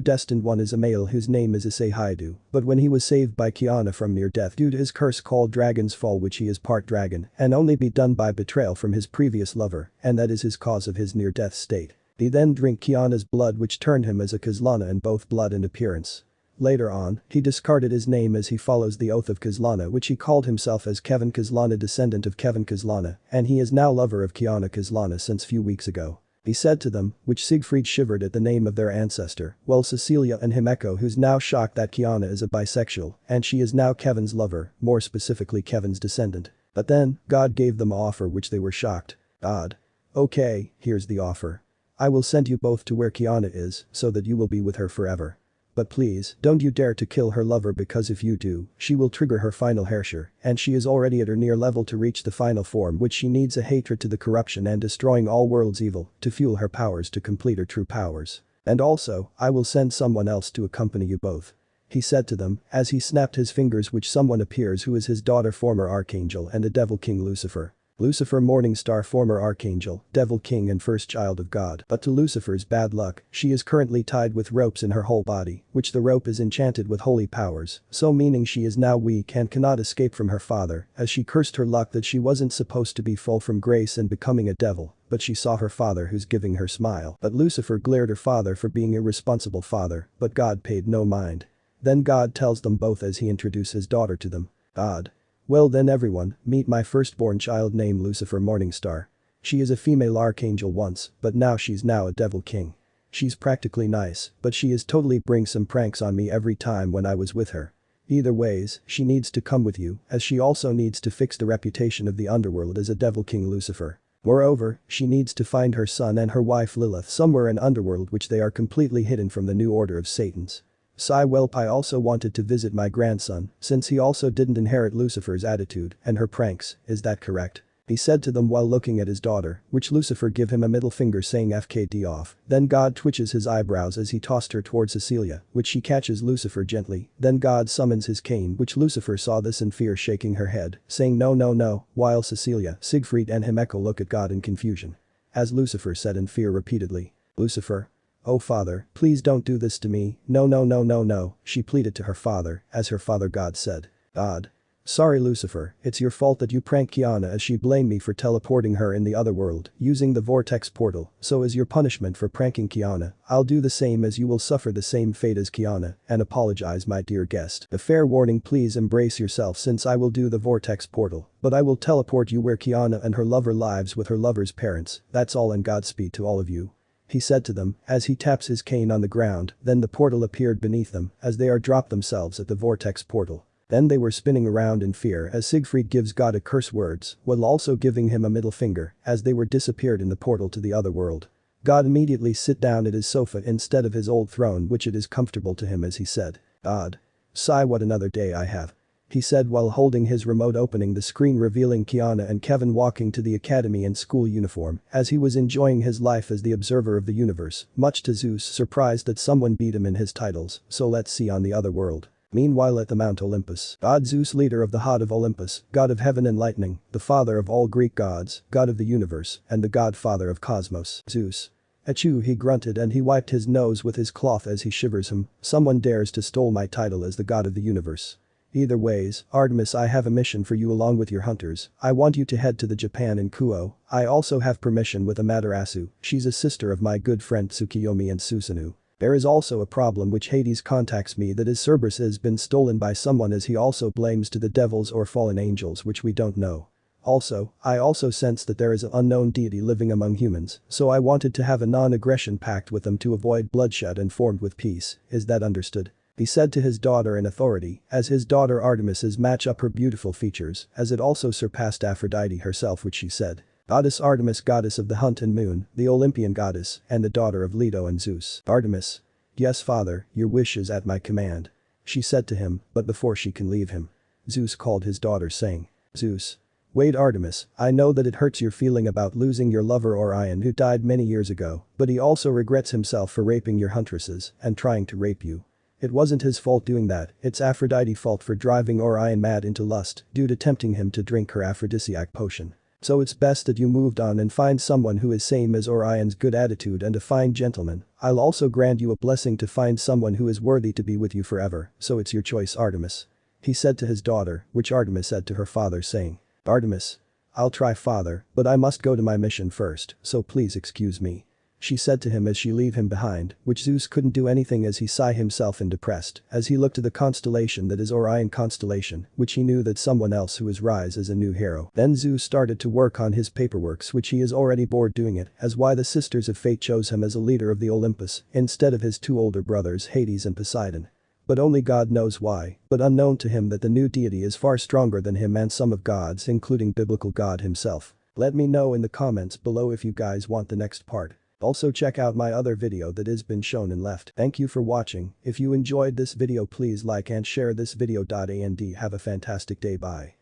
destined one is a male whose name is Issei Haidu, but when he was saved by Kiana from near death due to his curse called Dragon's Fall, which he is part dragon and only be done by betrayal from his previous lover, and that is his cause of his near-death state. He then drank Kiana's blood, which turned him as a Kaslana in both blood and appearance. Later on, he discarded his name as he follows the oath of Kaslana, which he called himself as Kevin Kaslana, descendant of Kevin Kaslana, and he is now lover of Kiana Kaslana since few weeks ago. He said to them, which Siegfried shivered at the name of their ancestor, while Cecilia and Himeko who's now shocked that Kiana is a bisexual and she is now Kevin's lover, more specifically Kevin's descendant. But then, God gave them an offer which they were shocked. Odd. Okay, here's the offer. I will send you both to where Kiana is so that you will be with her forever. But please, don't you dare to kill her lover, because if you do, she will trigger her final Herrscher, and she is already at her near level to reach the final form, which she needs a hatred to the corruption and destroying all worlds evil to fuel her powers to complete her true powers. And also, I will send someone else to accompany you both. He said to them, as he snapped his fingers, which someone appears who is his daughter, former Archangel and the Devil King Lucifer. Lucifer Morningstar, former archangel, devil king and first child of God. But to Lucifer's bad luck, she is currently tied with ropes in her whole body, which the rope is enchanted with holy powers, so meaning she is now weak and cannot escape from her father, as she cursed her luck that she wasn't supposed to be full from grace and becoming a devil, but she saw her father who's giving her smile. But Lucifer glared her father for being irresponsible father, but God paid no mind. Then God tells them both as he introduces his daughter to them. God. Well then everyone, meet my firstborn child named Lucifer Morningstar. She is a female archangel once, but now she's a devil king. She's practically nice, but she is totally bring some pranks on me every time when I was with her. Either ways, she needs to come with you, as she also needs to fix the reputation of the underworld as a devil king Lucifer. Moreover, she needs to find her son and her wife Lilith somewhere in underworld which they are completely hidden from the new order of Satans. Sigh. Welp, I also wanted to visit my grandson, since he also didn't inherit Lucifer's attitude and her pranks, is that correct? He said to them while looking at his daughter, which Lucifer give him a middle finger saying FKD off. Then God twitches his eyebrows as he tossed her towards Cecilia, which she catches Lucifer gently. Then God summons his cane, which Lucifer saw this in fear, shaking her head, saying no no no, while Cecilia, Siegfried and Himeko look at God in confusion. As Lucifer said in fear repeatedly, Lucifer. Oh father, please don't do this to me, no no no no no, she pleaded to her father, as her father God said. God. Sorry Lucifer, it's your fault that you pranked Kiana, as she blamed me for teleporting her in the other world, using the vortex portal, so as your punishment for pranking Kiana, I'll do the same as you will suffer the same fate as Kiana, and apologize my dear guest. A fair warning, please embrace yourself since I will do the vortex portal, but I will teleport you where Kiana and her lover lives with her lover's parents, that's all and Godspeed to all of you. He said to them, as he taps his cane on the ground, then the portal appeared beneath them, as they are dropped themselves at the vortex portal. Then they were spinning around in fear as Siegfried gives God a curse words, while also giving him a middle finger, as they were disappeared in the portal to the other world. God immediately sit down at his sofa instead of his old throne, which it is comfortable to him, as he said. God. Sigh, what another day I have. He said while holding his remote, opening the screen revealing Kiana and Kevin walking to the academy in school uniform, as he was enjoying his life as the observer of the universe, much to Zeus' surprise that someone beat him in his titles, so let's see on the other world. Meanwhile at the Mount Olympus, God Zeus, leader of the god of Olympus, god of heaven and lightning, the father of all Greek gods, god of the universe, and the godfather of cosmos, Zeus. Achoo, he grunted and he wiped his nose with his cloth as he shivers him, someone dares to stole my title as the god of the universe. Either ways, Artemis, I have a mission for you along with your hunters. I want you to head to the Japan in Kuo. I also have permission with Amaterasu, she's a sister of my good friend Tsukiyomi and Susanoo. There is also a problem which Hades contacts me that is Cerberus has been stolen by someone, as he also blames to the devils or fallen angels which we don't know. Also, I also sense that there is an unknown deity living among humans, so I wanted to have a non-aggression pact with them to avoid bloodshed and formed with peace, is that understood? He said to his daughter in authority, as his daughter Artemis's match up her beautiful features, as it also surpassed Aphrodite herself, which she said. Goddess Artemis, goddess of the hunt and moon, the Olympian goddess, and the daughter of Leto and Zeus. Artemis. Yes father, your wish is at my command. She said to him, but before she can leave him. Zeus called his daughter saying. Zeus. Wait Artemis, I know that it hurts your feeling about losing your lover Orion, who died many years ago, but he also regrets himself for raping your huntresses and trying to rape you. It wasn't his fault doing that, it's Aphrodite's fault for driving Orion mad into lust due to tempting him to drink her aphrodisiac potion. So it's best that you moved on and find someone who is same as Orion's good attitude and a fine gentleman. I'll also grant you a blessing to find someone who is worthy to be with you forever, so it's your choice Artemis. He said to his daughter, which Artemis said to her father saying. Artemis. I'll try father, but I must go to my mission first, so please excuse me. She said to him as she leave him behind, which Zeus couldn't do anything as he sighed himself and depressed, as he looked to the constellation that is Orion constellation, which he knew that someone else who is rise as a new hero. Then Zeus started to work on his paperworks, which he is already bored doing it, as why the sisters of fate chose him as a leader of the Olympus, instead of his two older brothers Hades and Poseidon. But only God knows why, but unknown to him that the new deity is far stronger than him and some of gods, including biblical God himself. Let me know in the comments below if you guys want the next part. Also check out my other video that has been shown and left. Thank you for watching. If you enjoyed this video, please like and share this video. And have a fantastic day. Bye.